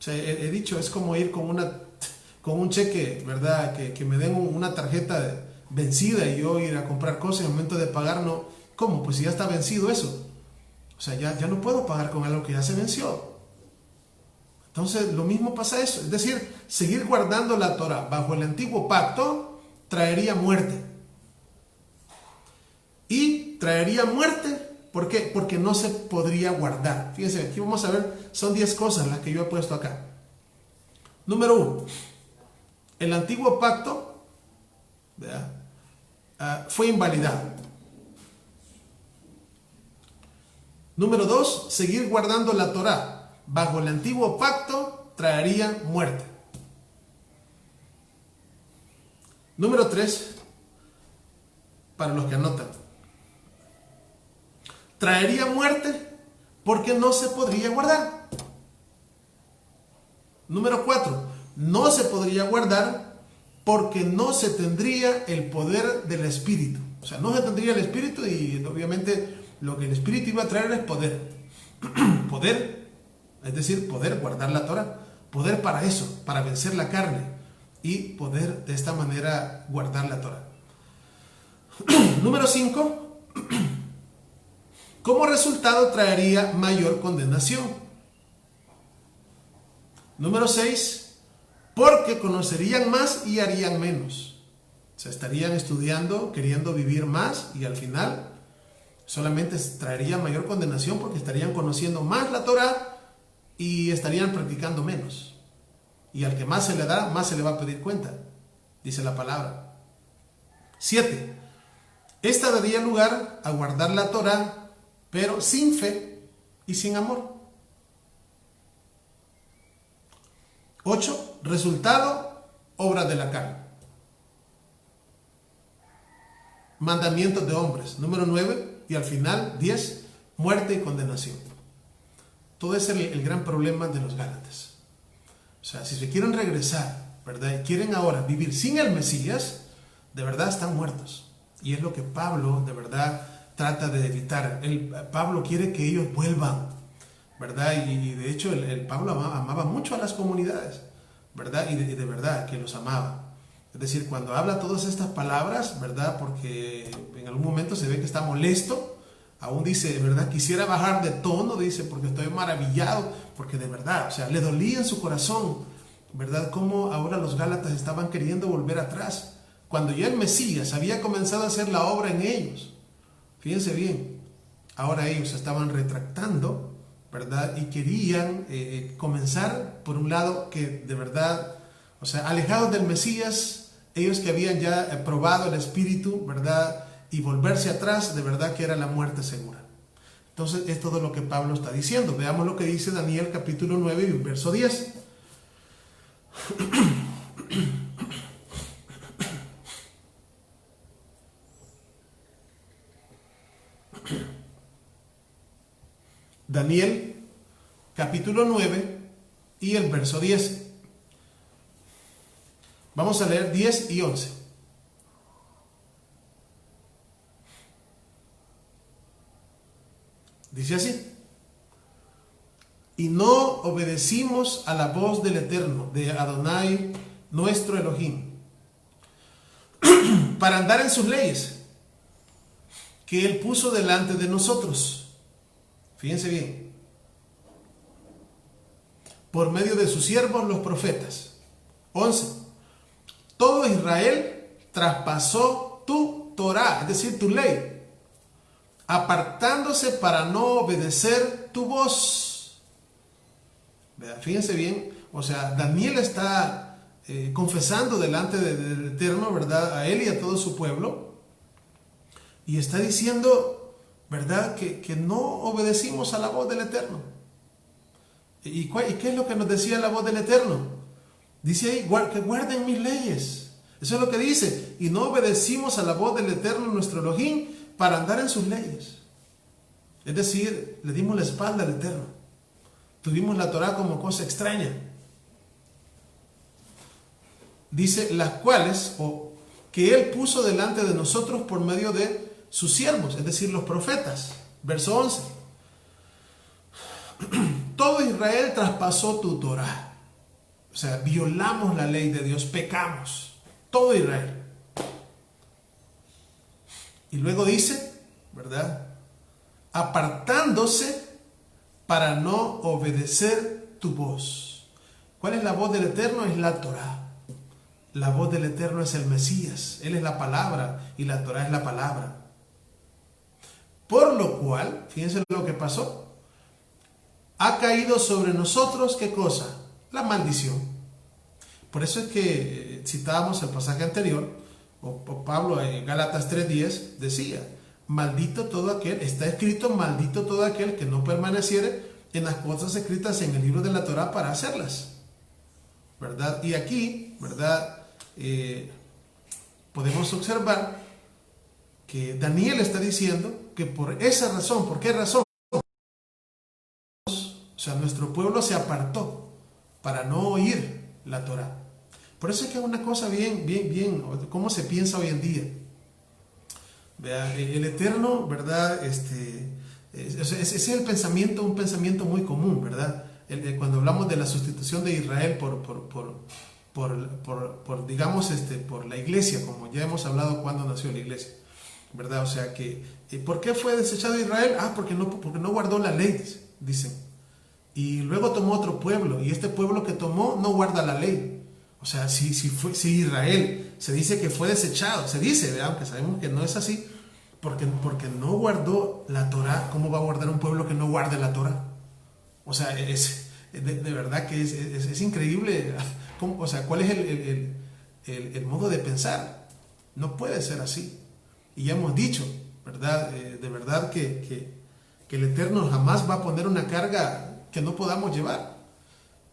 O sea, he dicho, es como ir con un cheque, ¿verdad? Que me den una tarjeta vencida y yo ir a comprar cosas y en el momento de pagar no. ¿Cómo? Pues si ya está vencido eso. O sea, ya no puedo pagar con algo que ya se venció. Entonces, lo mismo pasa eso. Es decir, seguir guardando la Torah bajo el antiguo pacto traería muerte. Y traería muerte, ¿por qué? Porque no se podría guardar. Fíjense, aquí vamos a ver, son 10 cosas las que yo he puesto acá. Número 1, el antiguo pacto, ¿verdad?, fue invalidado. Número 2, seguir guardando la Torah bajo el antiguo pacto traería muerte. Número 3, para los que anotan, traería muerte porque no se podría guardar. Número 4, no se podría guardar porque no se tendría el poder del Espíritu. O sea, no se tendría el Espíritu y obviamente lo que el Espíritu iba a traer es poder. Poder, es decir, poder guardar la Torah. Poder para eso, para vencer la carne y poder de esta manera guardar la Torah. Número 5, como resultado traería mayor condenación. Número 6, porque conocerían más y harían menos. O sea, estarían estudiando, queriendo vivir más y al final solamente traería mayor condenación porque estarían conociendo más la Torah y estarían practicando menos. Y al que más se le da, más se le va a pedir cuenta, dice la palabra. 7. Esta daría lugar a guardar la Torá, pero sin fe y sin amor. 8. Resultado, obra de la carne. Mandamientos de hombres. Número 9. Y al final, 10. Muerte y condenación. Todo ese es el gran problema de los Gálatas. O sea, si se quieren regresar, ¿verdad? Y quieren ahora vivir sin el Mesías, de verdad están muertos. Y es lo que Pablo, de verdad, trata de evitar. Pablo quiere que ellos vuelvan, ¿verdad? Y de hecho, el Pablo amaba mucho a las comunidades, ¿verdad? Y de verdad que los amaba. Es decir, cuando habla todas estas palabras, ¿verdad? Porque en algún momento se ve que está molesto. Aún dice, ¿verdad? Quisiera bajar de tono, dice, porque estoy maravillado, porque de verdad, o sea, le dolía en su corazón, ¿verdad? Cómo ahora los Gálatas estaban queriendo volver atrás, cuando ya el Mesías había comenzado a hacer la obra en ellos. Fíjense bien, ahora ellos estaban retractando, ¿verdad? Y querían comenzar, por un lado, que de verdad, o sea, alejados del Mesías, ellos que habían ya probado el Espíritu, ¿verdad? Y volverse atrás, de verdad que era la muerte segura. Entonces, es todo lo que Pablo está diciendo. Veamos lo que dice Daniel capítulo 9 y verso 10. Daniel capítulo 9 y el verso 10. Vamos a leer 10 y 11. Dice así: y no obedecimos a la voz del Eterno, de Adonai, nuestro Elohim, para andar en sus leyes, que Él puso delante de nosotros. Fíjense bien. Por medio de sus siervos los profetas. 11. Todo Israel traspasó tu Torá, es decir, tu ley, apartándose para no obedecer tu voz. Fíjense bien, o sea, Daniel está confesando delante del Eterno, ¿verdad? A él y a todo su pueblo, y está diciendo, ¿verdad? Que no obedecimos a la voz del Eterno. ¿Y qué es lo que nos decía la voz del Eterno? Dice ahí, que guarden mis leyes. Eso es lo que dice. Y no obedecimos a la voz del Eterno, nuestro Elohim, para andar en sus leyes. Es decir, le dimos la espalda al Eterno. Tuvimos la Torá como cosa extraña. Dice, las cuales, o que Él puso delante de nosotros por medio de sus siervos, es decir, los profetas. Verso 11. Todo Israel traspasó tu Torá. O sea, violamos la ley de Dios, pecamos. Todo Israel. Y luego dice, ¿verdad? Apartándose para no obedecer tu voz. ¿Cuál es la voz del Eterno? Es la Torá. La voz del Eterno es el Mesías. Él es la palabra y la Torá es la palabra. Por lo cual, fíjense lo que pasó. Ha caído sobre nosotros, ¿qué cosa? La maldición. Por eso es que citábamos el pasaje anterior, o Pablo en Gálatas 3:10 decía, maldito todo aquel, está escrito, maldito todo aquel que no permaneciere en las cosas escritas en el libro de la Torá para hacerlas, ¿verdad? Y aquí, ¿verdad? Podemos observar que Daniel está diciendo que por esa razón, ¿por qué razón? O sea, nuestro pueblo se apartó para no oír la Torá. Por eso es que es una cosa bien, cómo se piensa hoy en día. Vea, el Eterno, ¿verdad? Ese es el pensamiento, un pensamiento muy común, ¿verdad? Cuando hablamos de la sustitución de Israel por digamos, por la iglesia, como ya hemos hablado cuando nació la iglesia, ¿verdad? O sea que, ¿por qué fue desechado Israel? Porque no guardó la ley, dicen. Y luego tomó otro pueblo, y este pueblo que tomó no guarda la ley. O sea, si Israel se dice que fue desechado, se dice, ¿verdad? Aunque sabemos que no es así, porque no guardó la Torá. ¿Cómo va a guardar un pueblo que no guarde la Torá? O sea, de verdad que es increíble O sea, ¿cuál es el modo de pensar? No puede ser así. Y ya hemos dicho, ¿verdad? De verdad que el Eterno jamás va a poner una carga que no podamos llevar.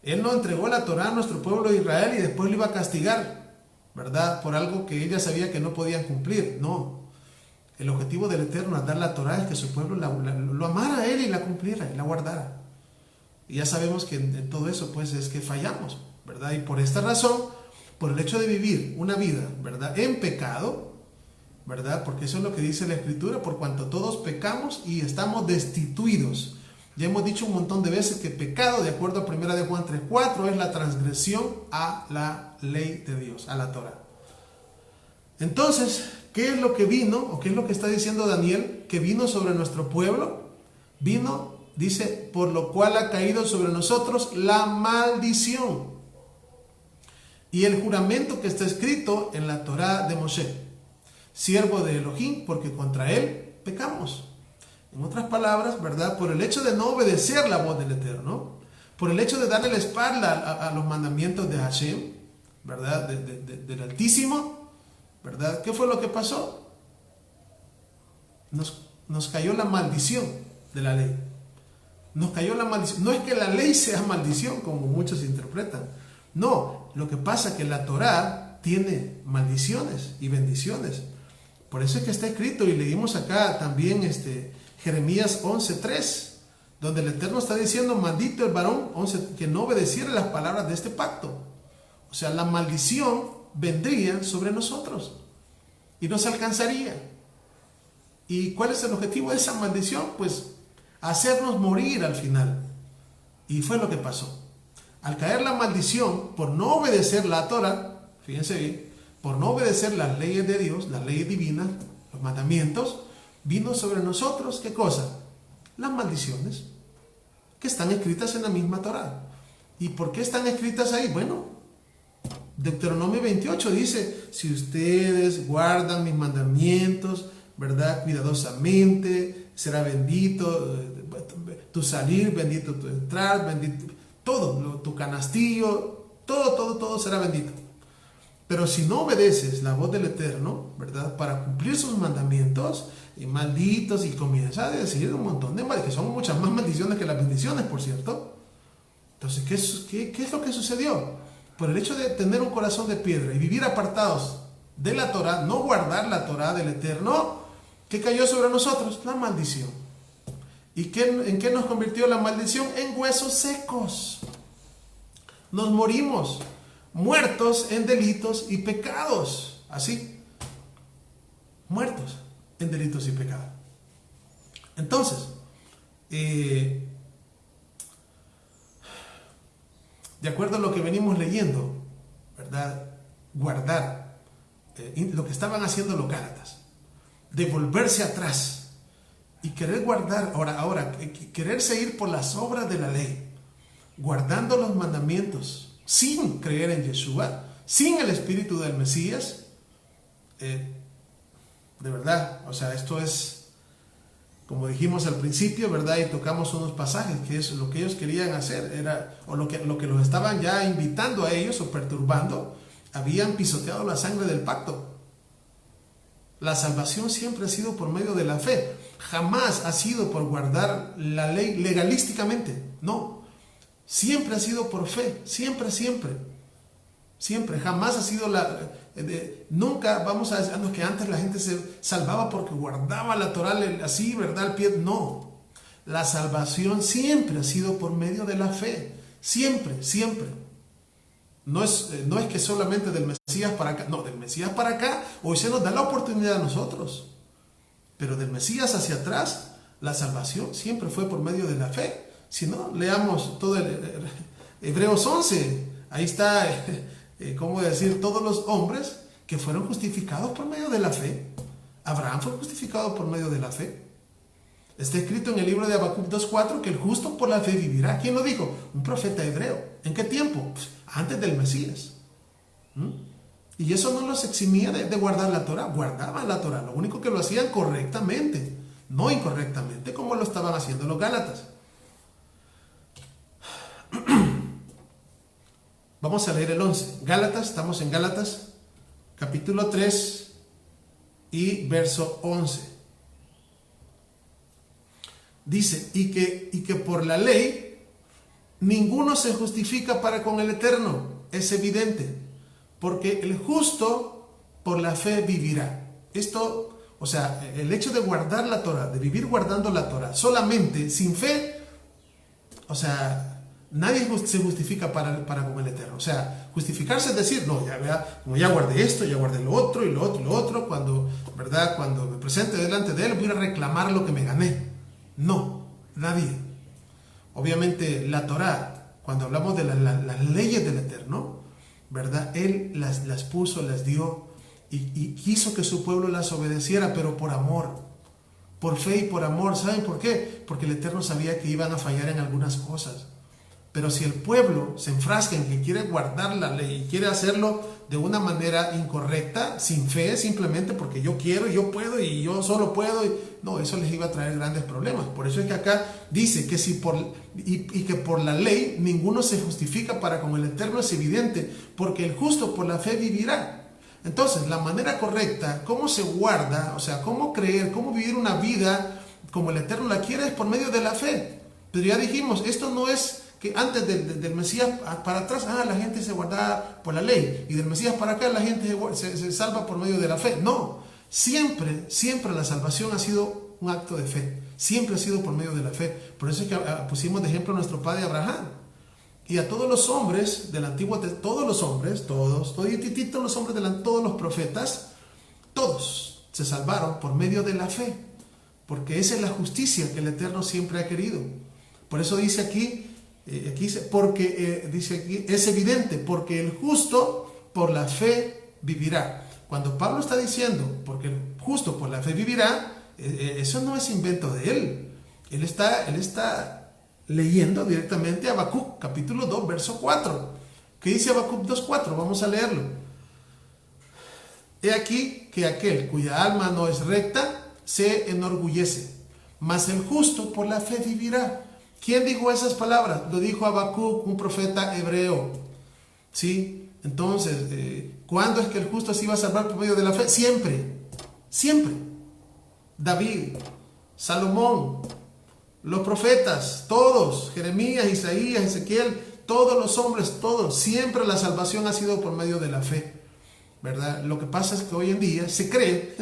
Él no entregó la Torá a nuestro pueblo de Israel y después lo iba a castigar, ¿verdad? Por algo que ella sabía que no podían cumplir. No. El objetivo del Eterno al dar la Torá es que su pueblo lo amara a él y la cumpliera y la guardara. Y ya sabemos que en todo eso pues es que fallamos, ¿verdad? Y por esta razón, por el hecho de vivir una vida, ¿verdad?, en pecado, ¿verdad? Porque eso es lo que dice la Escritura, por cuanto todos pecamos y estamos destituidos. Ya hemos dicho un montón de veces que pecado, de acuerdo a 1 de Juan 3:4, es la transgresión a la ley de Dios, a la Torá. Entonces, ¿qué es lo que vino, o qué es lo que está diciendo Daniel, que vino sobre nuestro pueblo? Vino, dice, por lo cual ha caído sobre nosotros la maldición y el juramento que está escrito en la Torá de Moshe, siervo de Elohim, porque contra él pecamos. En otras palabras, ¿verdad? Por el hecho de no obedecer la voz del Eterno, por el hecho de darle la espalda a los mandamientos de Hashem, ¿verdad? Del Altísimo, ¿verdad? ¿Qué fue lo que pasó? Nos cayó la maldición de la ley. Nos cayó la maldición. No es que la ley sea maldición, como muchos interpretan. No, lo que pasa es que la Torá tiene maldiciones y bendiciones. Por eso es que está escrito, y leímos acá también Jeremías 11:3, donde el Eterno está diciendo: maldito el varón que no obedeciera las palabras de este pacto. O sea, la maldición vendría sobre nosotros y nos alcanzaría. ¿Y cuál es el objetivo de esa maldición? Pues hacernos morir al final. Y fue lo que pasó. Al caer la maldición por no obedecer la Torá, fíjense bien, por no obedecer las leyes de Dios, las leyes divinas, los mandamientos, vino sobre nosotros, ¿qué cosa? Las maldiciones que están escritas en la misma Torá. ¿Y por qué están escritas ahí? Bueno, Deuteronomio 28 dice: si ustedes guardan mis mandamientos, ¿verdad?, cuidadosamente, será bendito tu salir, bendito tu entrar, bendito todo, tu canastillo, todo será bendito. Pero si no obedeces la voz del Eterno, ¿verdad?, para cumplir sus mandamientos, y malditos, y comienza a decir un montón de maldiciones, que son muchas más maldiciones que las bendiciones, por cierto. Entonces, ¿qué es lo que sucedió? Por el hecho de tener un corazón de piedra y vivir apartados de la Torá, no guardar la Torá del Eterno, ¿qué cayó sobre nosotros? La maldición. ¿Y en qué nos convirtió la maldición? En huesos secos. Nos morimos, muertos en delitos y pecados. Así, muertos en delitos y pecados. Entonces, de acuerdo a lo que venimos leyendo, ¿verdad?, guardar lo que estaban haciendo los Gálatas, de volverse atrás y querer guardar, ahora querer seguir por las obras de la ley, guardando los mandamientos sin creer en Yeshua, sin el espíritu del Mesías, de verdad, o sea, esto es, como dijimos al principio, ¿verdad?, y tocamos unos pasajes, que es lo que ellos querían hacer, o lo que los estaban ya invitando a ellos o perturbando, habían pisoteado la sangre del pacto. La salvación siempre ha sido por medio de la fe, jamás ha sido por guardar la ley legalísticamente, no, siempre ha sido por fe, siempre, jamás ha sido nunca vamos a decir que antes la gente se salvaba porque guardaba la Torá así, ¿verdad?, al pie. No, la salvación siempre ha sido por medio de la fe, siempre. No es que solamente del Mesías para acá, no, del Mesías para acá, hoy se nos da la oportunidad a nosotros, pero del Mesías hacia atrás, la salvación siempre fue por medio de la fe. Si no, leamos todo Hebreos 11, ahí está, ¿cómo decir?, todos los hombres que fueron justificados por medio de la fe. Abraham fue justificado por medio de la fe. Está escrito en el libro de Habacuc 2:4 que el justo por la fe vivirá. ¿Quién lo dijo? Un profeta hebreo. ¿En qué tiempo? Pues antes del Mesías. Y eso no los eximía de guardar la Torá. Guardaban la Torá. Lo único que lo hacían correctamente, no incorrectamente, como lo estaban haciendo los Gálatas. Vamos a leer el 11. Gálatas, estamos en Gálatas, capítulo 3 y verso 11. Dice, y que por la ley ninguno se justifica para con el Eterno. Es evidente, porque el justo por la fe vivirá. Esto, o sea, el hecho de guardar la Torah, de vivir guardando la Torah, solamente sin fe, o sea, nadie se justifica para con el Eterno. O sea, justificarse es decir, no, como ya guardé esto, ya guardé lo otro y lo otro y lo otro, cuando me presente delante de Él voy a reclamar lo que me gané. No, nadie. Obviamente la Torah, cuando hablamos de las leyes del Eterno, ¿verdad? Él las puso, las dio y quiso que su pueblo las obedeciera, pero por amor, por fe y por amor. ¿Saben por qué? Porque el Eterno sabía que iban a fallar en algunas cosas. Pero si el pueblo se enfrasca en que quiere guardar la ley y quiere hacerlo de una manera incorrecta, sin fe, simplemente porque yo quiero, yo puedo y yo solo puedo, no, eso les iba a traer grandes problemas. Por eso es que acá dice que que por la ley ninguno se justifica para con el Eterno, es evidente, porque el justo por la fe vivirá. Entonces, la manera correcta, cómo se guarda, o sea, cómo creer, cómo vivir una vida como el Eterno la quiere, es por medio de la fe. Pero ya dijimos, esto no es que antes del Mesías para atrás, la gente se guardaba por la ley, y del Mesías para acá la gente se salva por medio de la fe. No, siempre la salvación ha sido un acto de fe, siempre ha sido por medio de la fe. Por eso es que pusimos de ejemplo a nuestro padre Abraham, y a todos los hombres del Antiguo Testamento, todos los hombres, todos los hombres todos los profetas, todos se salvaron por medio de la fe, porque esa es la justicia que el Eterno siempre ha querido. Por eso dice aquí dice, dice aquí, es evidente, porque el justo por la fe vivirá. Cuando Pablo está diciendo, porque el justo por la fe vivirá, eso no es invento de él. Él está leyendo directamente a Habacuc, capítulo 2, verso 4. ¿Qué dice Habacuc 2:4? Vamos a leerlo. He aquí que aquel cuya alma no es recta se enorgullece, mas el justo por la fe vivirá. ¿Quién dijo esas palabras? Lo dijo Habacuc, un profeta hebreo. ¿Sí? Entonces, ¿cuándo es que el justo se iba a salvar por medio de la fe? Siempre, siempre. David, Salomón, los profetas, todos, Jeremías, Isaías, Ezequiel, todos los hombres, todos, siempre la salvación ha sido por medio de la fe, ¿verdad? Lo que pasa es que hoy en día se cree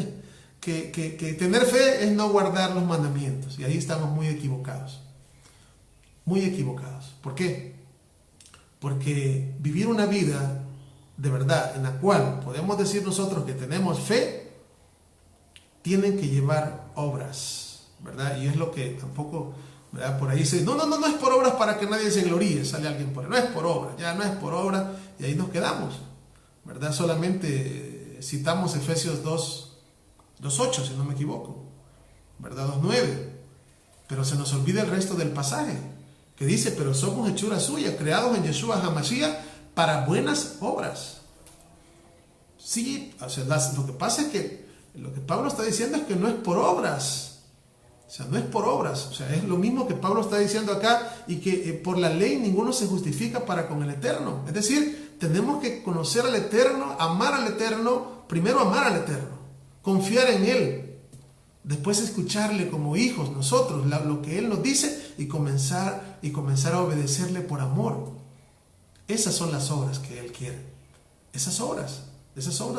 que tener fe es no guardar los mandamientos, y ahí estamos muy equivocados. Muy equivocados. ¿Por qué? Porque vivir una vida de verdad en la cual podemos decir nosotros que tenemos fe, tienen que llevar obras, ¿verdad? Y es lo que tampoco, ¿verdad? Por ahí se dice, no es por obras para que nadie se gloríe, sale alguien por ahí, no es por obras, ya no es por obra, y ahí nos quedamos, ¿verdad? Solamente citamos Efesios 2:8, si no me equivoco, ¿verdad? 2:9, pero se nos olvida el resto del pasaje, que dice, pero somos hechura suya, creados en Yeshua HaMashiach para buenas obras. Sí, o sea, lo que pasa es que lo que Pablo está diciendo es que no es por obras. O sea, no es por obras. O sea, es lo mismo que Pablo está diciendo acá, y que por la ley ninguno se justifica para con el Eterno. Es decir, tenemos que conocer al Eterno, amar al Eterno, primero amar al Eterno, confiar en Él. Después escucharle como hijos nosotros, lo que Él nos dice, y comenzar a obedecerle por amor. Esas son las obras que Él quiere. Esas obras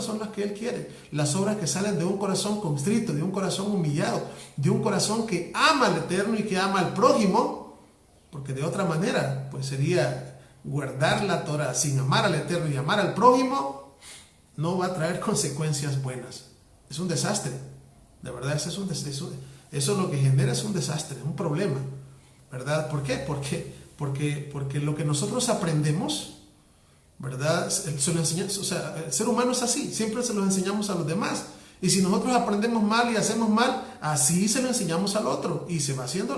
son las que Él quiere. Las obras que salen de un corazón constrito, de un corazón humillado, de un corazón que ama al Eterno y que ama al prójimo, porque de otra manera pues sería guardar la Torah sin amar al Eterno y amar al prójimo, no va a traer consecuencias buenas. Es un desastre. De verdad, eso lo que genera es un desastre, un problema, ¿verdad? ¿Por qué? Porque lo que nosotros aprendemos, ¿verdad? Se lo enseñamos, o sea, el ser humano es así, siempre se lo enseñamos a los demás. Y si nosotros aprendemos mal y hacemos mal, así se lo enseñamos al otro. Y se va haciendo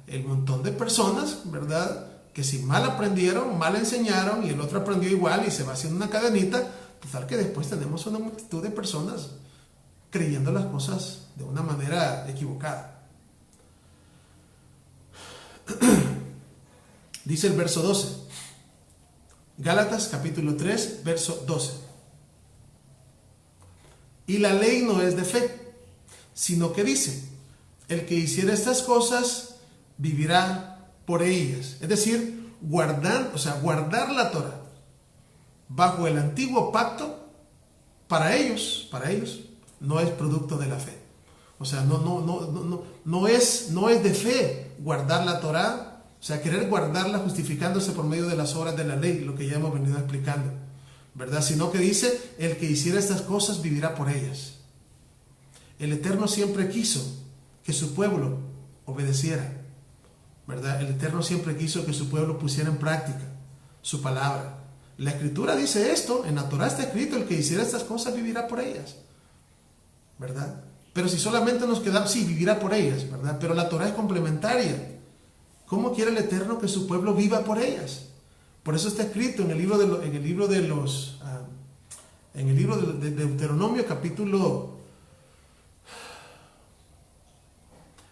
el montón de personas, ¿verdad? Que si mal aprendieron, mal enseñaron, y el otro aprendió igual, y se va haciendo una cadenita, total que después tenemos una multitud de personas creyendo las cosas de una manera equivocada. Dice el verso 12, Gálatas capítulo 3, verso 12. Y la ley no es de fe, sino que dice, el que hiciera estas cosas vivirá por ellas. Es decir, guardar la Torah bajo el antiguo pacto, para ellos, no es producto de la fe. O sea, no es de fe guardar la Torah, o sea, querer guardarla justificándose por medio de las obras de la ley, lo que ya hemos venido explicando, ¿verdad? Sino que dice, el que hiciera estas cosas vivirá por ellas. El Eterno siempre quiso que su pueblo obedeciera, ¿verdad? El Eterno siempre quiso que su pueblo pusiera en práctica su palabra. La Escritura dice esto, en la Torah está escrito, el que hiciera estas cosas vivirá por ellas, ¿verdad? Pero si solamente nos quedamos, sí, vivirá por ellas, ¿verdad? Pero la Torah es complementaria. ¿Cómo quiere el Eterno que su pueblo viva por ellas? Por eso está escrito en el libro de Deuteronomio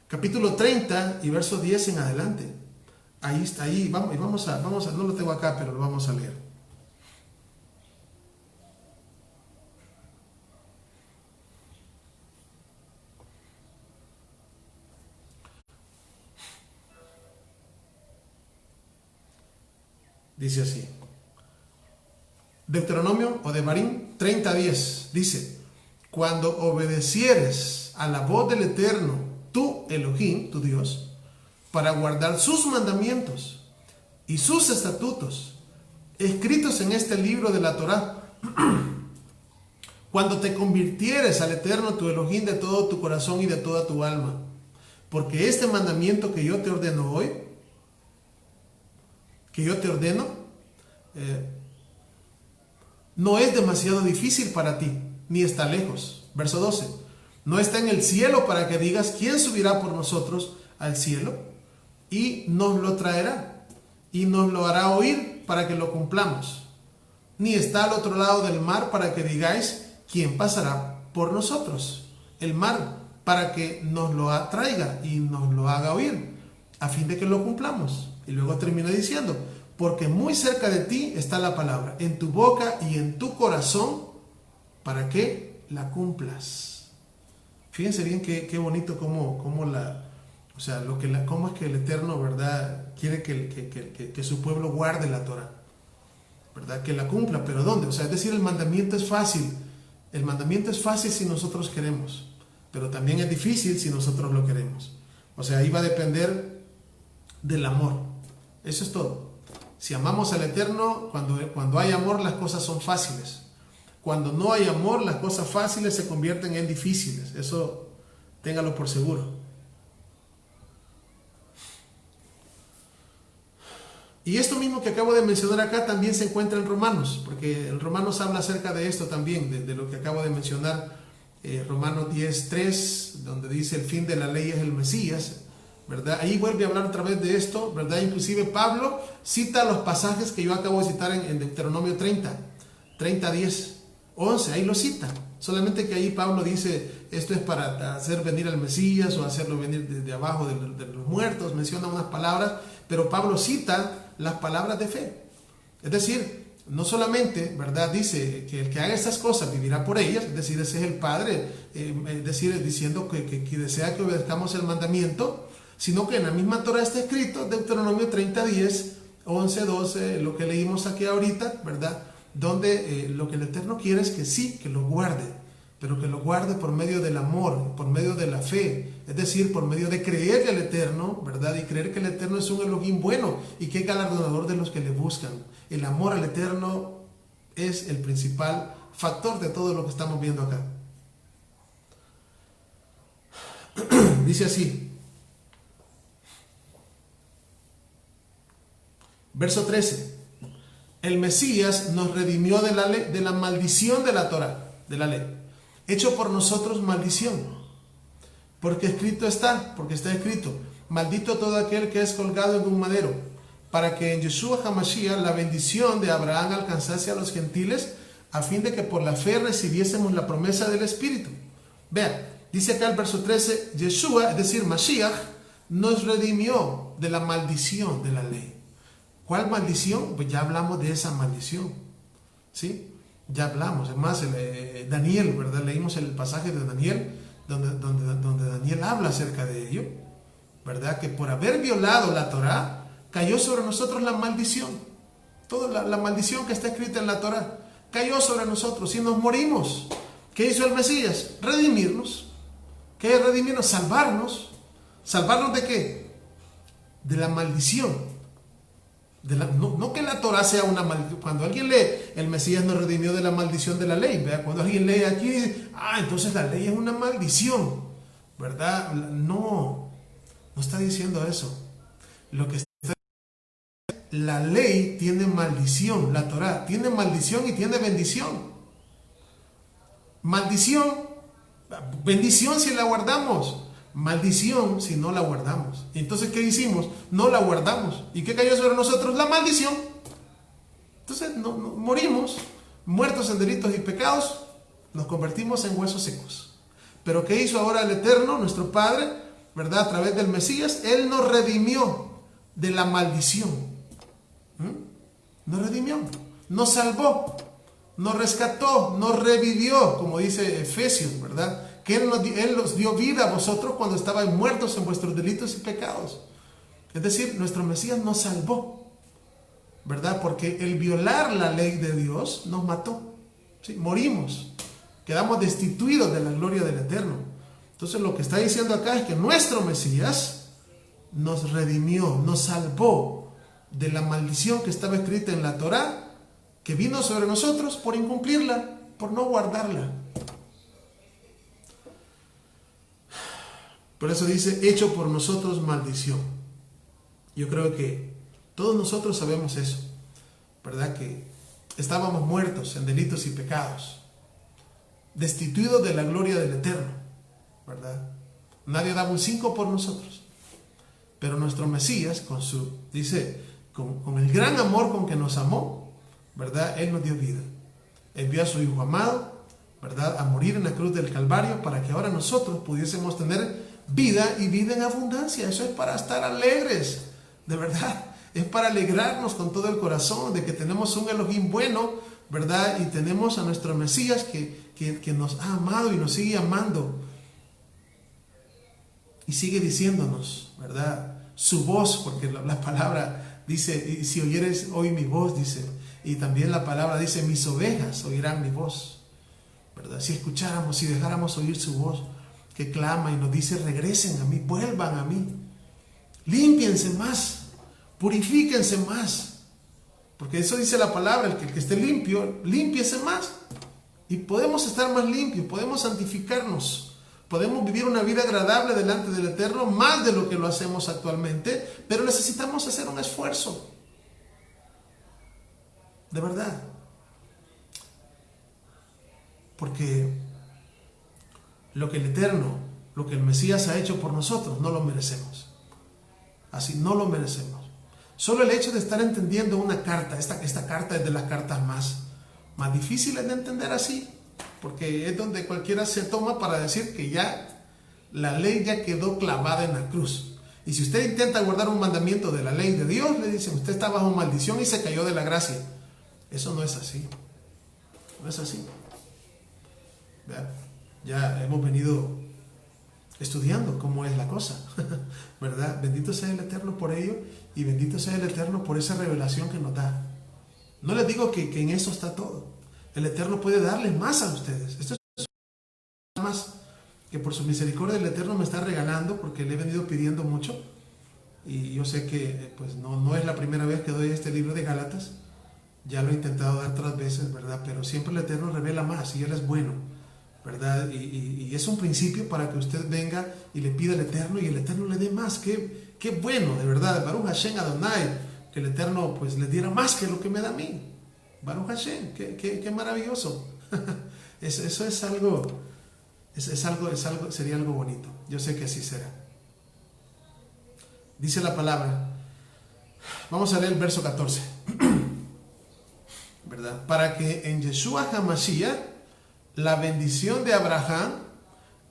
capítulo 30 y verso 10 en adelante. Ahí está, vamos a, no lo tengo acá, pero lo vamos a leer. Dice así. Deuteronomio o Devarim 30:10 dice, cuando obedecieres a la voz del Eterno, tu Elohim, tu Dios, para guardar sus mandamientos y sus estatutos, escritos en este libro de la Torá, cuando te convirtieres al Eterno, tu Elohim, de todo tu corazón y de toda tu alma, porque este mandamiento que yo te ordeno hoy, no es demasiado difícil para ti, ni está lejos. Verso 12. No está en el cielo para que digas, ¿quién subirá por nosotros al cielo? Y nos lo traerá, y nos lo hará oír para que lo cumplamos. Ni está al otro lado del mar para que digáis, ¿quién pasará por nosotros? El mar, para que nos lo atraiga y nos lo haga oír, a fin de que lo cumplamos. Y luego termina diciendo, porque muy cerca de ti está la palabra, en tu boca y en tu corazón, para que la cumplas. Fíjense bien qué bonito cómo es que el Eterno, ¿verdad?, quiere que su pueblo guarde la Torah, ¿verdad?, que la cumpla. ¿Pero dónde? O sea, es decir, el mandamiento es fácil. El mandamiento es fácil si nosotros queremos, pero también es difícil si nosotros lo queremos. O sea, ahí va a depender del amor. Eso es todo. Si amamos al Eterno, cuando hay amor, las cosas son fáciles. Cuando no hay amor, las cosas fáciles se convierten en difíciles. Eso téngalo por seguro. Y esto mismo que acabo de mencionar acá también se encuentra en Romanos, porque en Romanos habla acerca de esto también, de lo que acabo de mencionar. Romanos 10:3, donde dice el fin de la ley es el Mesías, ¿verdad? Ahí vuelve a hablar otra vez de esto, ¿verdad? Inclusive Pablo cita los pasajes que yo acabo de citar en Deuteronomio 30:10, 11, ahí lo cita. Solamente que ahí Pablo dice, esto es para hacer venir al Mesías o hacerlo venir de abajo de los muertos, menciona unas palabras, pero Pablo cita las palabras de fe. Es decir, no solamente, ¿verdad?, dice que el que haga estas cosas vivirá por ellas, es decir, ese es el Padre, diciendo que desea que obedezcamos el mandamiento, sino que en la misma Torah está escrito, Deuteronomio 30:10, 11, 12, lo que leímos aquí ahorita, ¿verdad?, donde lo que el Eterno quiere es que sí, que lo guarde, pero que lo guarde por medio del amor, por medio de la fe, es decir, por medio de creerle al Eterno, ¿verdad?, y creer que el Eterno es un Elohim bueno y que es galardonador de los que le buscan. El amor al Eterno es el principal factor de todo lo que estamos viendo acá. Dice así, verso 13. El Mesías nos redimió de la maldición de la Torah, de la ley, hecho por nosotros maldición, porque está escrito, maldito todo aquel que es colgado en un madero, para que en Yeshua HaMashiach la bendición de Abraham alcanzase a los gentiles, a fin de que por la fe recibiésemos la promesa del Espíritu. Vean, dice acá el verso 13, Yeshua, es decir, Mashiach, nos redimió de la maldición de la ley. ¿Cuál maldición? Pues ya hablamos de esa maldición, ¿sí? Ya hablamos, además Daniel, ¿verdad? Leímos el pasaje de Daniel, donde Daniel habla acerca de ello, ¿verdad? Que por haber violado la Torá, cayó sobre nosotros la maldición. Toda la maldición que está escrita en la Torá cayó sobre nosotros y nos morimos. ¿Qué hizo el Mesías? Redimirnos. ¿Qué es redimirnos? Salvarnos. ¿Salvarnos de qué? De la maldición. No que la Torah sea una maldición. Cuando alguien lee, el Mesías nos redimió de la maldición de la ley, ¿verdad? Cuando alguien lee aquí, entonces la ley es una maldición, ¿verdad? No está diciendo eso. Lo que está diciendo, la ley tiene maldición, la Torah tiene maldición y tiene bendición. Maldición, bendición si la guardamos. Maldición si no la guardamos. Entonces, ¿qué hicimos? No la guardamos. ¿Y qué cayó sobre nosotros? La maldición. Entonces, morimos, muertos en delitos y pecados, nos convertimos en huesos secos. Pero ¿qué hizo ahora el Eterno, nuestro Padre? ¿Verdad? A través del Mesías, Él nos redimió de la maldición. Nos redimió, nos salvó, nos rescató, nos revivió, como dice Efesios, ¿verdad? Que Él nos dio vida a vosotros cuando estaban muertos en vuestros delitos y pecados. Es decir, nuestro Mesías nos salvó, ¿verdad? Porque el violar la ley de Dios nos mató, ¿sí? Morimos, quedamos destituidos de la gloria del Eterno. Entonces lo que está diciendo acá es que nuestro Mesías nos redimió, nos salvó de la maldición que estaba escrita en la Torá, que vino sobre nosotros por incumplirla, por no guardarla. Por eso dice, hecho por nosotros maldición. Yo creo que todos nosotros sabemos eso, ¿verdad? Que estábamos muertos en delitos y pecados, destituidos de la gloria del Eterno, ¿verdad? Nadie daba un 5 por nosotros. Pero nuestro Mesías, con el gran amor con que nos amó, ¿verdad? Él nos dio vida. Envió a su Hijo amado, ¿verdad? A morir en la cruz del Calvario para que ahora nosotros pudiésemos tener vida y vida en abundancia. Eso es para estar alegres, de verdad. Es para alegrarnos con todo el corazón de que tenemos un Elohim bueno, ¿verdad? Y tenemos a nuestro Mesías que nos ha amado y nos sigue amando. Y sigue diciéndonos, ¿verdad? Su voz, porque la palabra dice, y si oyeres hoy mi voz, dice, y también la palabra dice, mis ovejas oirán mi voz, ¿verdad? Si escucháramos, si dejáramos oír su voz, que clama y nos dice, regresen a mí, vuelvan a mí, límpiense más, purifíquense más, porque eso dice la palabra, el que esté limpio, límpiese más, y podemos estar más limpios, podemos santificarnos, podemos vivir una vida agradable delante del Eterno, más de lo que lo hacemos actualmente, pero necesitamos hacer un esfuerzo, de verdad, porque lo que el Eterno, lo que el Mesías ha hecho por nosotros, no lo merecemos. Así, no lo merecemos. Solo el hecho de estar entendiendo una carta, esta carta es de las cartas más difíciles de entender así, porque es donde cualquiera se toma para decir que ya la ley ya quedó clavada en la cruz. Y si usted intenta guardar un mandamiento de la ley de Dios, le dicen, usted está bajo maldición y se cayó de la gracia. Eso no es así. No es así. ¿Verdad? Ya hemos venido estudiando cómo es la cosa, ¿verdad? Bendito sea el Eterno por ello y bendito sea el Eterno por esa revelación que nos da. No les digo que en eso está todo. El Eterno puede darles más a ustedes. Esto es más que por su misericordia el Eterno me está regalando porque le he venido pidiendo mucho y yo sé que pues no es la primera vez que doy este libro de Gálatas. Ya lo he intentado dar otras veces, ¿verdad? Pero siempre el Eterno revela más y Él es bueno, ¿verdad? Y es un principio para que usted venga y le pida al Eterno y el Eterno le dé más. Qué bueno, de verdad. Baruch Hashem Adonai, que el Eterno pues le diera más que lo que me da a mí. Baruch Hashem, qué maravilloso. Eso es algo, sería algo bonito. Yo sé que así será. Dice la palabra. Vamos a leer el verso 14. ¿Verdad? Para que en Yeshua HaMashiach la bendición de Abraham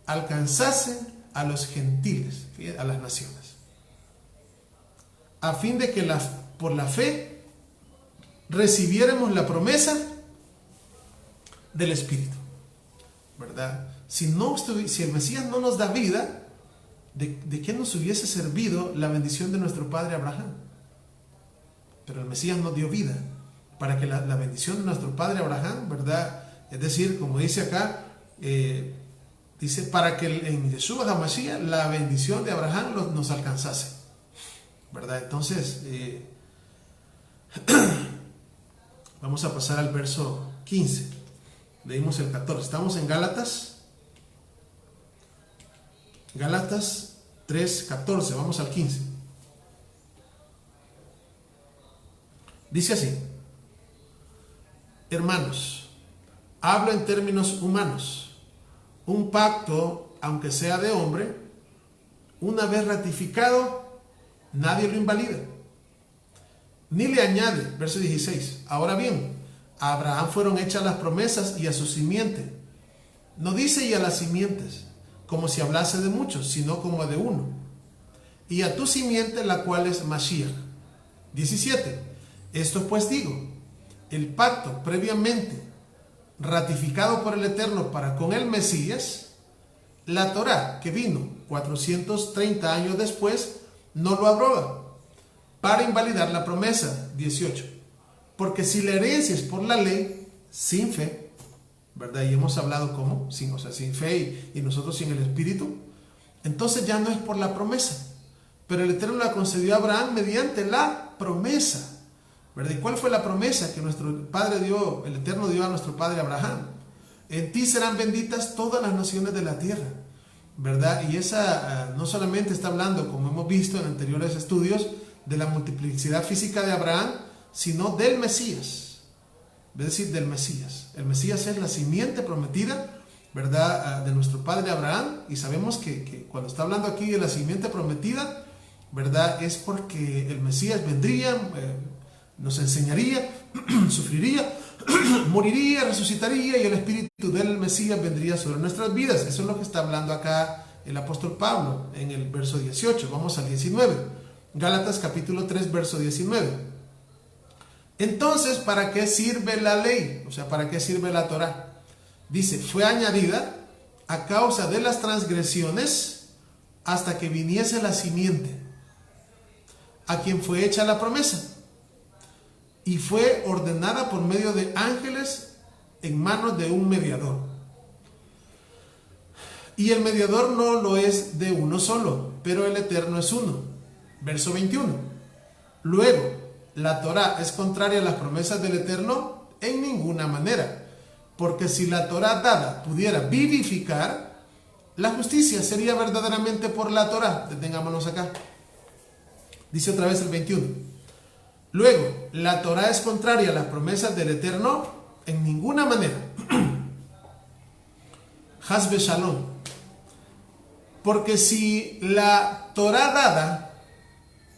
alcanzase a los gentiles, a las naciones, a fin de que la por la fe, recibiéramos la promesa del Espíritu, ¿verdad? Si el Mesías no nos da vida, ¿de qué nos hubiese servido la bendición de nuestro padre Abraham? Pero el Mesías nos dio vida para que la bendición de nuestro padre Abraham, ¿verdad? Es decir, como dice acá, dice, para que en Yeshua HaMashiach la bendición de Abraham nos alcanzase, ¿verdad? Entonces, vamos a pasar al verso 15. Leímos el 14. Estamos en Gálatas 3:14. Vamos al 15. Dice así: hermanos, hablo en términos humanos. Un pacto, aunque sea de hombre, una vez ratificado, nadie lo invalida, ni le añade. Verso 16. Ahora bien, a Abraham fueron hechas las promesas y a su simiente. No dice y a las simientes, como si hablase de muchos, sino como de uno. Y a tu simiente, la cual es Mashiach. 17. Esto pues digo, el pacto previamente ratificado por el Eterno para con el Mesías, la Torá, que vino 430 años después, no lo abroga para invalidar la promesa. 18. Porque si la herencia es por la ley, sin fe, ¿verdad? Y hemos hablado cómo, sin fe y nosotros sin el Espíritu, entonces ya no es por la promesa. Pero el Eterno la concedió a Abraham mediante la promesa, ¿verdad? ¿Y cuál fue la promesa que nuestro Padre dio, el Eterno dio a nuestro Padre Abraham? En ti serán benditas todas las naciones de la tierra, ¿verdad? Y esa no solamente está hablando, como hemos visto en anteriores estudios, de la multiplicidad física de Abraham, sino del Mesías, es decir, del Mesías. El Mesías es la simiente prometida, ¿verdad?, de nuestro padre Abraham, y sabemos que cuando está hablando aquí de la simiente prometida, ¿verdad?, es porque el Mesías vendría, nos enseñaría, sufriría, moriría, resucitaría, y el Espíritu del Mesías vendría sobre nuestras vidas. Eso es lo que está hablando acá el apóstol Pablo en el verso 18. Vamos al 19. Gálatas capítulo 3, verso 19. Entonces, ¿para qué sirve la ley? O sea, ¿para qué sirve la Torá? Dice, fue añadida a causa de las transgresiones hasta que viniese la simiente, a quien fue hecha la promesa, y fue ordenada por medio de ángeles en manos de un mediador. Y el mediador no lo es de uno solo, pero el Eterno es uno. Verso 21. Luego, ¿la Torá es contraria a las promesas del Eterno? En ninguna manera, porque si la Torá dada pudiera vivificar, la justicia sería verdaderamente por la Torá. Detengámonos acá. Dice otra vez el 21. Luego, ¿la Torá es contraria a las promesas del Eterno? En ninguna manera. Hasbe Shalom. Porque si la Torá dada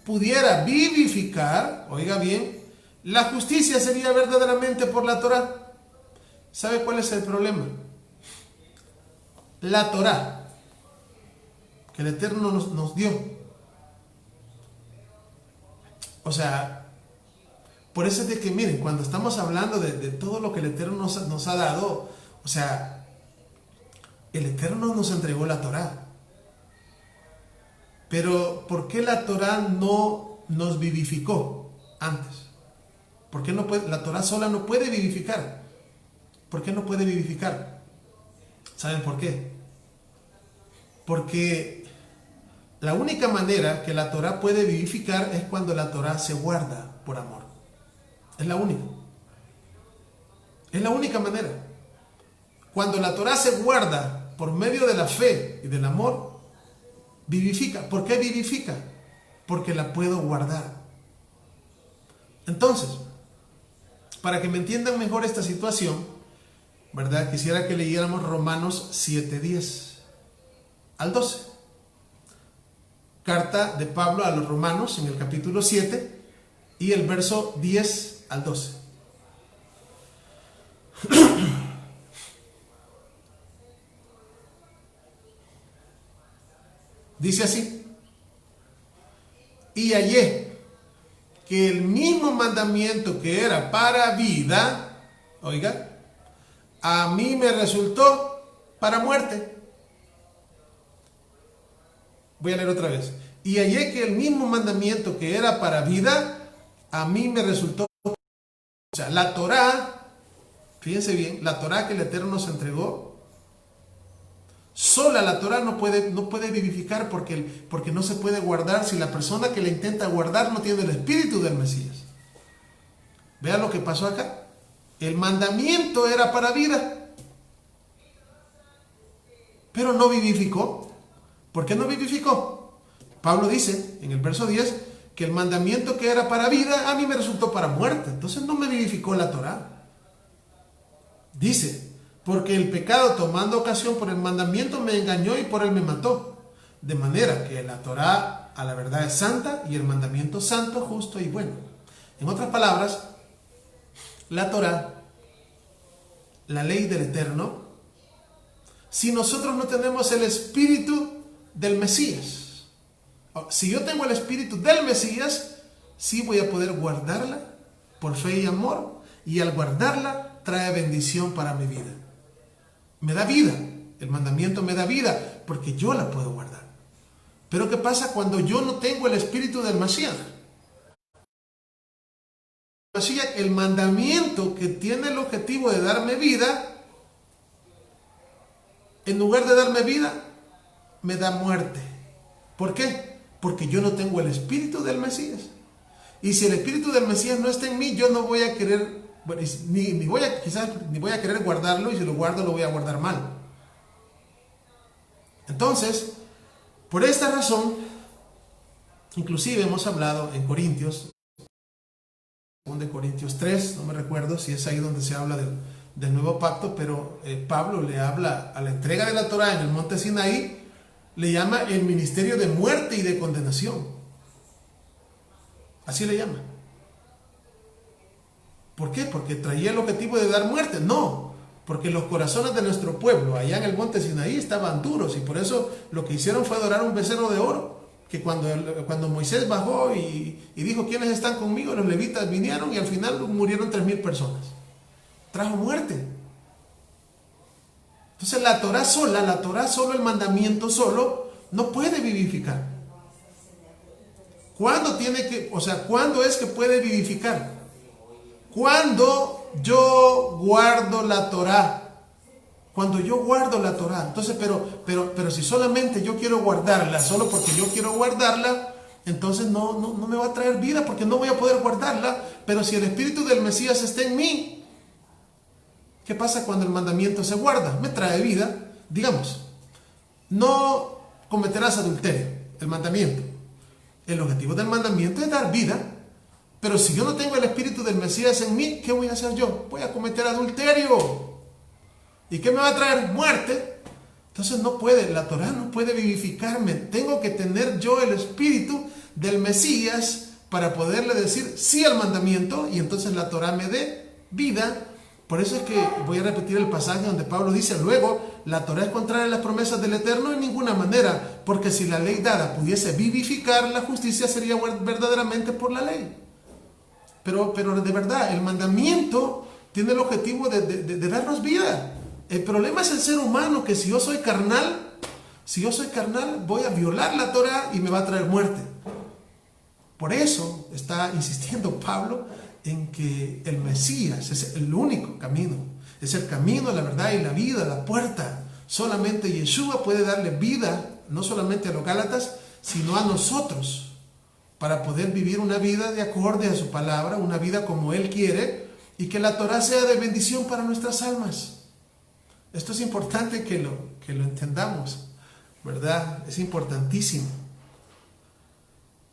pudiera vivificar, oiga bien, la justicia sería verdaderamente por la Torá. ¿Sabe cuál es el problema? La Torá que el Eterno nos dio, o sea, por eso es de que miren, cuando estamos hablando de todo lo que el Eterno nos ha dado, o sea, el Eterno nos entregó la Torá. Pero ¿por qué la Torá no nos vivificó antes? ¿Por qué no puede? La Torá sola no puede vivificar. ¿Por qué no puede vivificar? ¿Saben por qué? Porque la única manera que la Torá puede vivificar es cuando la Torá se guarda por amor. Es la única. Es la única manera. Cuando la Torá se guarda por medio de la fe y del amor, vivifica. ¿Por qué vivifica? Porque la puedo guardar. Entonces, para que me entiendan mejor esta situación, ¿verdad? Quisiera que leyéramos Romanos 7:10 al 12. Carta de Pablo a los Romanos en el capítulo 7 y el verso 10 al 12. Dice así: y hallé que el mismo mandamiento que era para vida, oiga, a mí me resultó para muerte. Voy a leer otra vez. Y hallé que el mismo mandamiento que era para vida, a mí me resultó. O sea, la Torá, fíjense bien, la Torá que el Eterno nos entregó, sola la Torá no puede vivificar porque no se puede guardar si la persona que la intenta guardar no tiene el espíritu del Mesías. Vean lo que pasó acá. El mandamiento era para vida, pero no vivificó. ¿Por qué no vivificó? Pablo dice en el verso 10 que el mandamiento que era para vida a mí me resultó para muerte. Entonces no me vivificó la Torá. Dice, porque el pecado tomando ocasión por el mandamiento me engañó y por él me mató. De manera que la Torá a la verdad es santa y el mandamiento santo, justo y bueno. En otras palabras, la Torá, la ley del Eterno, si nosotros no tenemos el espíritu del Mesías, si yo tengo el espíritu del Mesías, sí voy a poder guardarla por fe y amor, y al guardarla trae bendición para mi vida. Me da vida, el mandamiento me da vida porque yo la puedo guardar. Pero ¿qué pasa cuando yo no tengo el espíritu del Mesías? El mandamiento que tiene el objetivo de darme vida, en lugar de darme vida, me da muerte. ¿Por qué? Porque yo no tengo el espíritu del Mesías. Y si el espíritu del Mesías no está en mí, yo no voy a querer, ni voy a querer guardarlo, y si lo guardo lo voy a guardar mal. Entonces, por esta razón, inclusive hemos hablado en Corintios, de Corintios 3, no me recuerdo si es ahí donde se habla del nuevo pacto, pero Pablo le habla a la entrega de la Torá en el monte Sinaí, le llama el ministerio de muerte y de condenación. Así le llama. ¿Por qué? Porque traía el objetivo de dar muerte. No, porque los corazones de nuestro pueblo allá en el monte Sinaí estaban duros, y por eso lo que hicieron fue adorar un becerro de oro. Que cuando Moisés bajó y dijo, ¿quiénes están conmigo? Los levitas vinieron y al final murieron 3,000 personas. Trajo muerte. Entonces la Torá solo, el mandamiento solo, no puede vivificar. ¿Cuándo es que puede vivificar? Cuando yo guardo la Torá. Cuando yo guardo la Torá. Entonces, pero si solamente yo quiero guardarla, solo porque yo quiero guardarla, entonces no me va a traer vida, porque no voy a poder guardarla. Pero si el espíritu del Mesías está en mí, ¿qué pasa cuando el mandamiento se guarda? Me trae vida. Digamos, no cometerás adulterio, el mandamiento. El objetivo del mandamiento es dar vida. Pero si yo no tengo el espíritu del Mesías en mí, ¿qué voy a hacer yo? Voy a cometer adulterio. ¿Y qué me va a traer? Muerte. Entonces la Torá no puede vivificarme. Tengo que tener yo el espíritu del Mesías para poderle decir sí al mandamiento, y entonces la Torá me dé vida. Por eso es que voy a repetir el pasaje donde Pablo dice, luego, la Torá es contraria a las promesas del Eterno en ninguna manera, porque si la ley dada pudiese vivificar, la justicia sería verdaderamente por la ley. Pero de verdad, el mandamiento tiene el objetivo de darnos vida. El problema es el ser humano, que si yo soy carnal, voy a violar la Torá y me va a traer muerte. Por eso está insistiendo Pablo en que el Mesías es el único camino. Es el camino, la verdad y la vida, la puerta. Solamente Yeshua puede darle vida, no solamente a los Gálatas, sino a nosotros, para poder vivir una vida de acorde a su palabra, una vida como Él quiere, y que la Torá sea de bendición para nuestras almas. Esto es importante que lo entendamos, ¿verdad? Es importantísimo.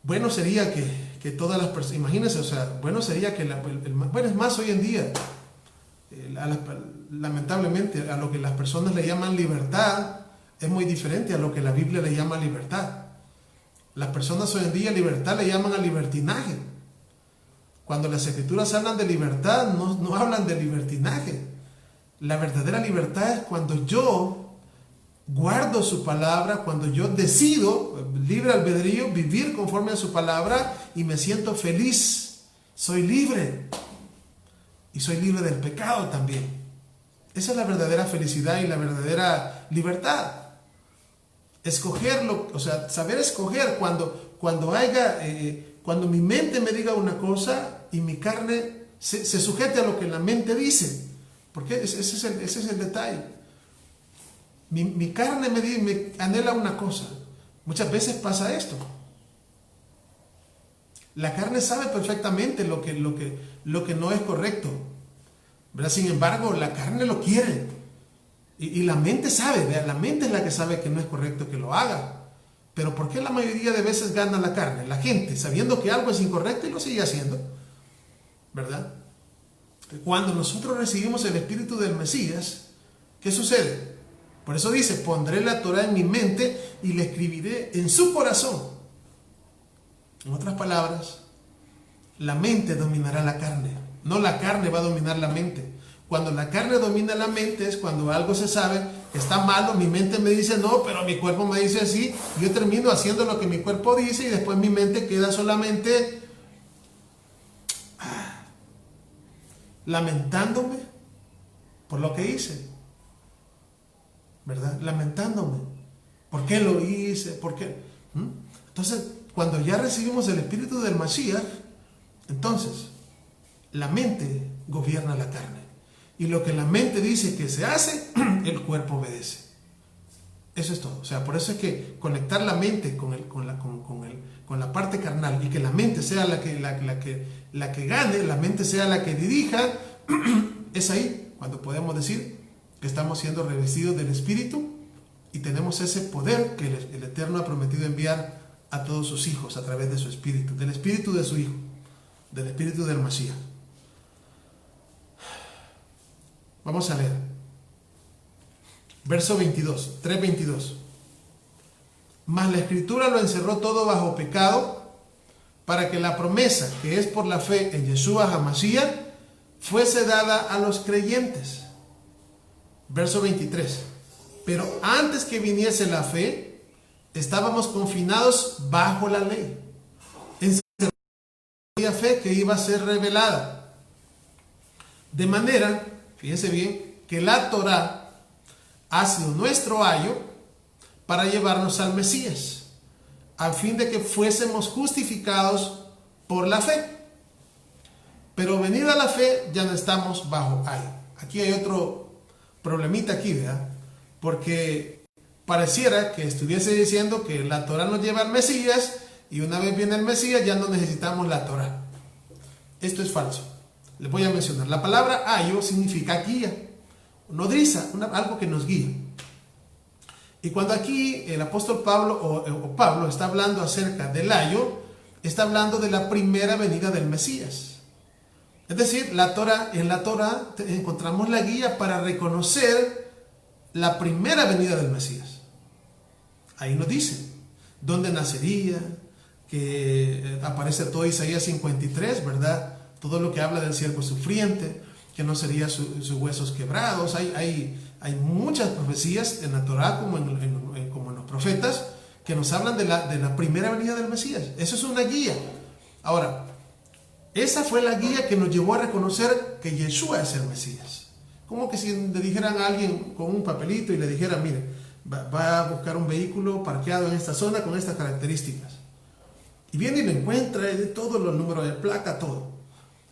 Bueno sería que todas las personas, imagínense, bueno sería que, bueno, es más hoy en día, lamentablemente, a lo que las personas le llaman libertad, es muy diferente a lo que la Biblia le llama libertad. Las personas hoy en día libertad le llaman a libertinaje. Cuando las escrituras hablan de libertad, no hablan de libertinaje. La verdadera libertad es cuando yo guardo su palabra, cuando yo decido, libre albedrío, vivir conforme a su palabra y me siento feliz, soy libre. Y soy libre del pecado también. Esa es la verdadera felicidad y la verdadera libertad. Escogerlo, o sea, saber escoger cuando mi mente me diga una cosa y mi carne se sujete a lo que la mente dice. Porque ese es el detalle. Mi carne me anhela una cosa. Muchas veces pasa esto. La carne sabe perfectamente lo que no es correcto, ¿verdad? Sin embargo, la carne lo quiere. Y la mente sabe, ¿verdad? La mente es la que sabe que no es correcto que lo haga. Pero ¿por qué la mayoría de veces gana la carne? La gente, sabiendo que algo es incorrecto y lo sigue haciendo, ¿verdad? Cuando nosotros recibimos el Espíritu del Mesías, ¿qué sucede? Por eso dice, pondré la Torah en mi mente y la escribiré en su corazón. En otras palabras, la mente dominará la carne, no la carne va a dominar la mente. Cuando la carne domina la mente es cuando algo se sabe que está malo, mi mente me dice no, pero mi cuerpo me dice así, yo termino haciendo lo que mi cuerpo dice y después mi mente queda solamente lamentándome por lo que hice, ¿verdad? Lamentándome. ¿Por qué lo hice? ¿Por qué? Entonces, cuando ya recibimos el Espíritu del Mashiach, entonces la mente gobierna la carne. Y lo que la mente dice que se hace, el cuerpo obedece. Eso es todo. O sea, por eso es que conectar la mente con la parte carnal y que la mente sea la que gane, la mente sea la que dirija, es ahí cuando podemos decir que estamos siendo revestidos del Espíritu y tenemos ese poder que el Eterno ha prometido enviar a todos sus hijos a través de su Espíritu, del Espíritu de su Hijo, del Espíritu del Mashiach. Vamos a leer. Verso 22, 3:22. Mas la Escritura lo encerró todo bajo pecado, para que la promesa que es por la fe en Yeshua HaMashiach fuese dada a los creyentes. Verso 23. Pero antes que viniese la fe, estábamos confinados bajo la ley, encerrados en la fe que iba a ser revelada. De manera, fíjense bien, que la Torah ha sido nuestro ayo para llevarnos al Mesías, a fin de que fuésemos justificados por la fe. Pero venida la fe, ya no estamos bajo ayo. Aquí hay otro problemita aquí, ¿verdad? Porque pareciera que estuviese diciendo que la Torah nos lleva al Mesías y una vez viene el Mesías ya no necesitamos la Torah. Esto es falso. Les voy a mencionar. La palabra ayo significa guía, nodriza, algo que nos guía. Y cuando aquí el apóstol Pablo o Pablo está hablando acerca del ayo, está hablando de la primera venida del Mesías. Es decir, en la Torah encontramos la guía para reconocer la primera venida del Mesías. Ahí nos dice dónde nacería, que aparece todo Isaías 53, ¿verdad? Todo lo que habla del siervo sufriente, que no sería sus huesos quebrados. Hay muchas profecías en la Torah como en los profetas que nos hablan de la primera venida del Mesías. Eso es una guía. Ahora, esa fue la guía que nos llevó a reconocer que Yeshua es el Mesías. Como que si le dijeran a alguien con un papelito y le dijeran, mire, va a buscar un vehículo parqueado en esta zona con estas características. Y viene y lo encuentra, todos los números de placa, todo.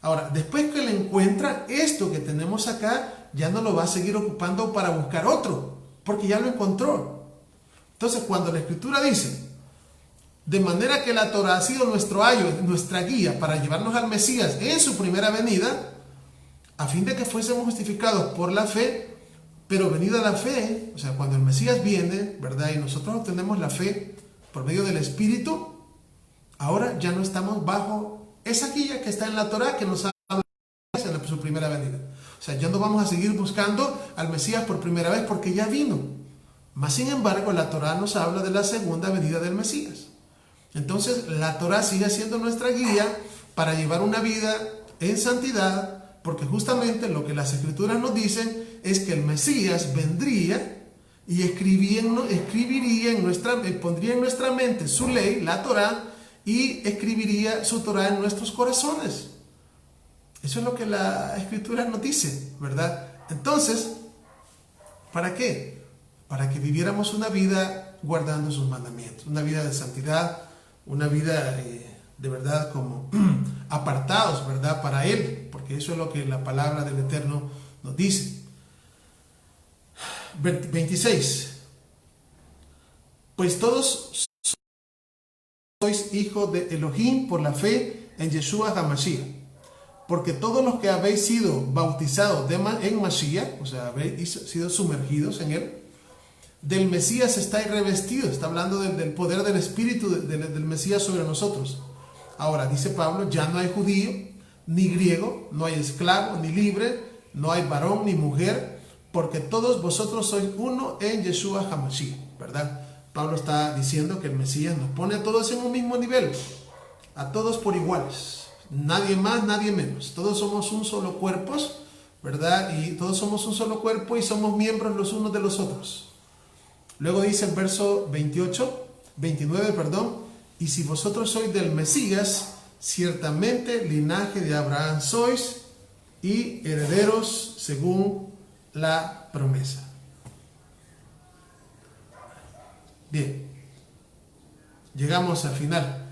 Ahora, después que le encuentra, esto que tenemos acá, ya no lo va a seguir ocupando para buscar otro, porque ya lo encontró. Entonces, cuando la Escritura dice, de manera que la Torah ha sido nuestro ayo, nuestra guía para llevarnos al Mesías en su primera venida, a fin de que fuésemos justificados por la fe, pero venida la fe, o sea, cuando el Mesías viene, ¿verdad? Y nosotros obtenemos la fe por medio del Espíritu, ahora ya no estamos bajo esa guía que está en la Torah que nos habla en su primera venida. O sea, ya no vamos a seguir buscando al Mesías por primera vez porque ya vino. Mas sin embargo, la Torah nos habla de la segunda venida del Mesías. Entonces, la Torah sigue siendo nuestra guía para llevar una vida en santidad, porque justamente lo que las Escrituras nos dicen es que el Mesías vendría y pondría en nuestra mente su ley, la Torá, y escribiría su Torá en nuestros corazones. Eso es lo que la Escritura nos dice, ¿verdad? Entonces, ¿para qué? Para que viviéramos una vida guardando sus mandamientos, una vida de santidad, una vida de verdad como apartados, ¿verdad? Para Él, porque eso es lo que la palabra del Eterno nos dice. 26. Pues todos sois hijos de Elohim por la fe en Yeshua HaMashiach. Porque todos los que habéis sido bautizados en Mashiach, o sea, habéis sido sumergidos en Él, del Mesías estáis revestidos. Está hablando del poder del Espíritu del Mesías sobre nosotros. Ahora, dice Pablo, ya no hay judío, ni griego, no hay esclavo, ni libre, no hay varón, ni mujer, porque todos vosotros sois uno en Yeshua HaMashiach, ¿verdad? Pablo está diciendo que el Mesías nos pone a todos en un mismo nivel, a todos por iguales. Nadie más, nadie menos. Todos somos un solo cuerpo, ¿verdad? Y todos somos un solo cuerpo y somos miembros los unos de los otros. Luego dice el verso 29, y si vosotros sois del Mesías, ciertamente linaje de Abraham sois y herederos según la promesa. Bien, llegamos al final.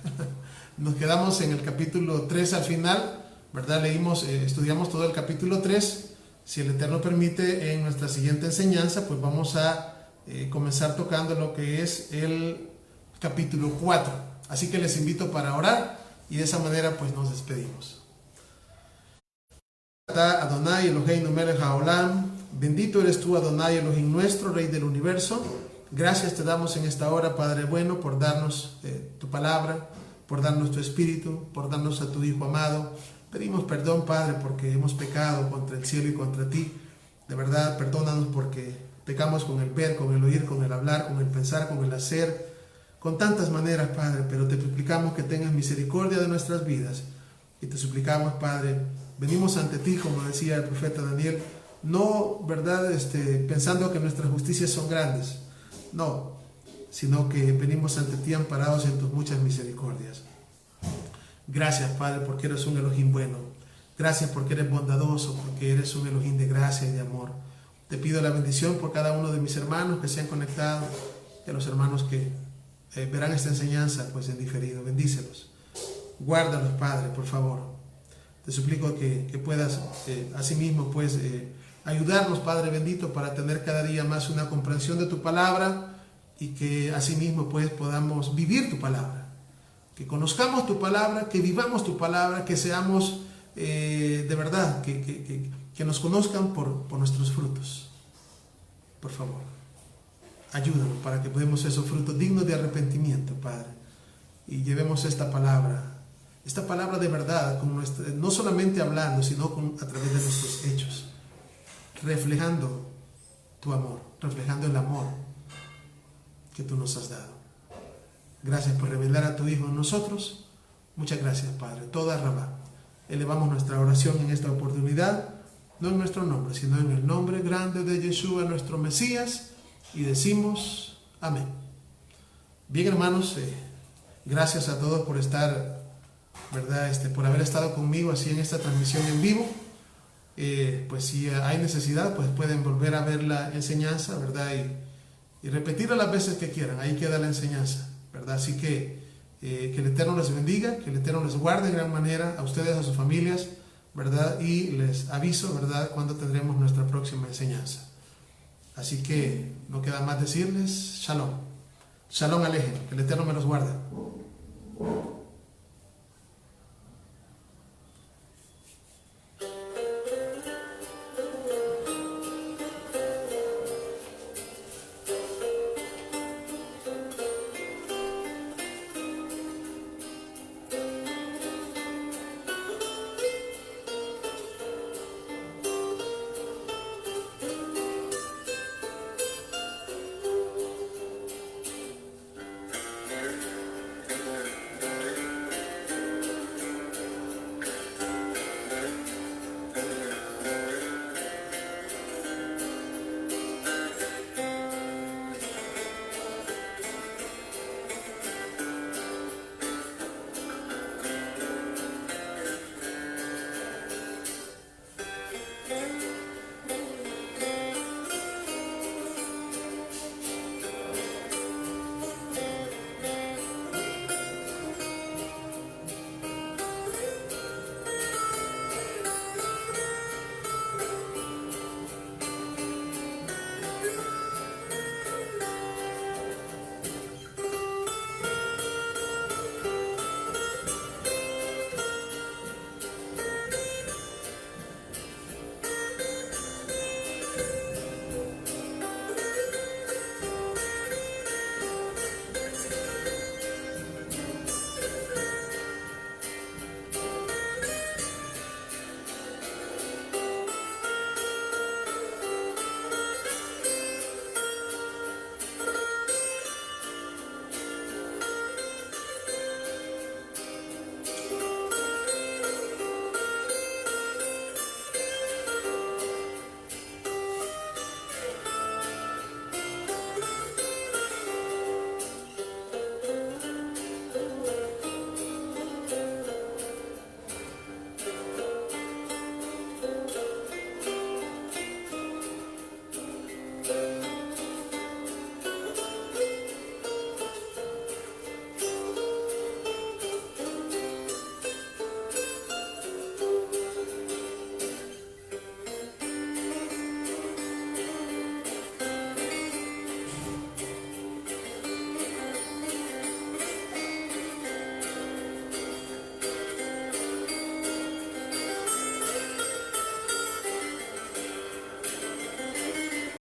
Nos quedamos en el capítulo 3 al final, ¿verdad? Estudiamos todo el capítulo 3. Si el Eterno permite, en nuestra siguiente enseñanza, pues vamos a comenzar tocando lo que es el capítulo 4. Así que les invito para orar y de esa manera pues nos despedimos. Adonai Eloheinu melech haolam, bendito eres tú, Adonai Elohim nuestro, Rey del universo. Gracias te damos en esta hora, Padre bueno, por darnos tu palabra, por darnos tu Espíritu, por darnos a tu Hijo amado. Pedimos perdón, Padre, porque hemos pecado contra el cielo y contra ti. De verdad, perdónanos porque pecamos con el ver, con el oír, con el hablar, con el pensar, con el hacer, con tantas maneras, Padre, pero te suplicamos que tengas misericordia de nuestras vidas. Y te suplicamos, Padre, venimos ante ti, como decía el profeta Daniel, no, ¿verdad?, pensando que nuestras justicias son grandes, no, sino que venimos ante ti amparados en tus muchas misericordias. Gracias, Padre, porque eres un Elohim bueno. Gracias porque eres bondadoso, porque eres un Elohim de gracia y de amor. Te pido la bendición por cada uno de mis hermanos que se han conectado, y a los hermanos que verán esta enseñanza pues en diferido. Bendícelos. Guárdalos, Padre, por favor. Te suplico que puedas asimismo pues ayudarnos, Padre bendito, para tener cada día más una comprensión de tu palabra, y que asimismo pues podamos vivir tu palabra, que conozcamos tu palabra, que vivamos tu palabra, que seamos de verdad, que nos conozcan por nuestros frutos. Por favor, ayúdanos para que podamos esos frutos dignos de arrepentimiento, Padre, y llevemos esta palabra de verdad, no solamente hablando, sino a través de nuestros hechos, reflejando tu amor, reflejando el amor que tú nos has dado. Gracias por revelar a tu Hijo en nosotros. Muchas gracias, Padre. Toda Rabá. Elevamos nuestra oración en esta oportunidad, no en nuestro nombre, sino en el nombre grande de Yeshua, nuestro Mesías, y decimos amén. Bien, hermanos, gracias a todos por estar, ¿verdad?, por haber estado conmigo así en esta transmisión en vivo. Pues si hay necesidad, pues pueden volver a ver la enseñanza, ¿verdad?, y repetirla las veces que quieran. Ahí queda la enseñanza, ¿verdad? Así que el Eterno les bendiga, que el Eterno les guarde de gran manera, a ustedes, a sus familias, ¿verdad? Y les aviso, ¿verdad?, cuando tendremos nuestra próxima enseñanza. Así que no queda más decirles Shalom. Shalom Alejem, que el Eterno me los guarde.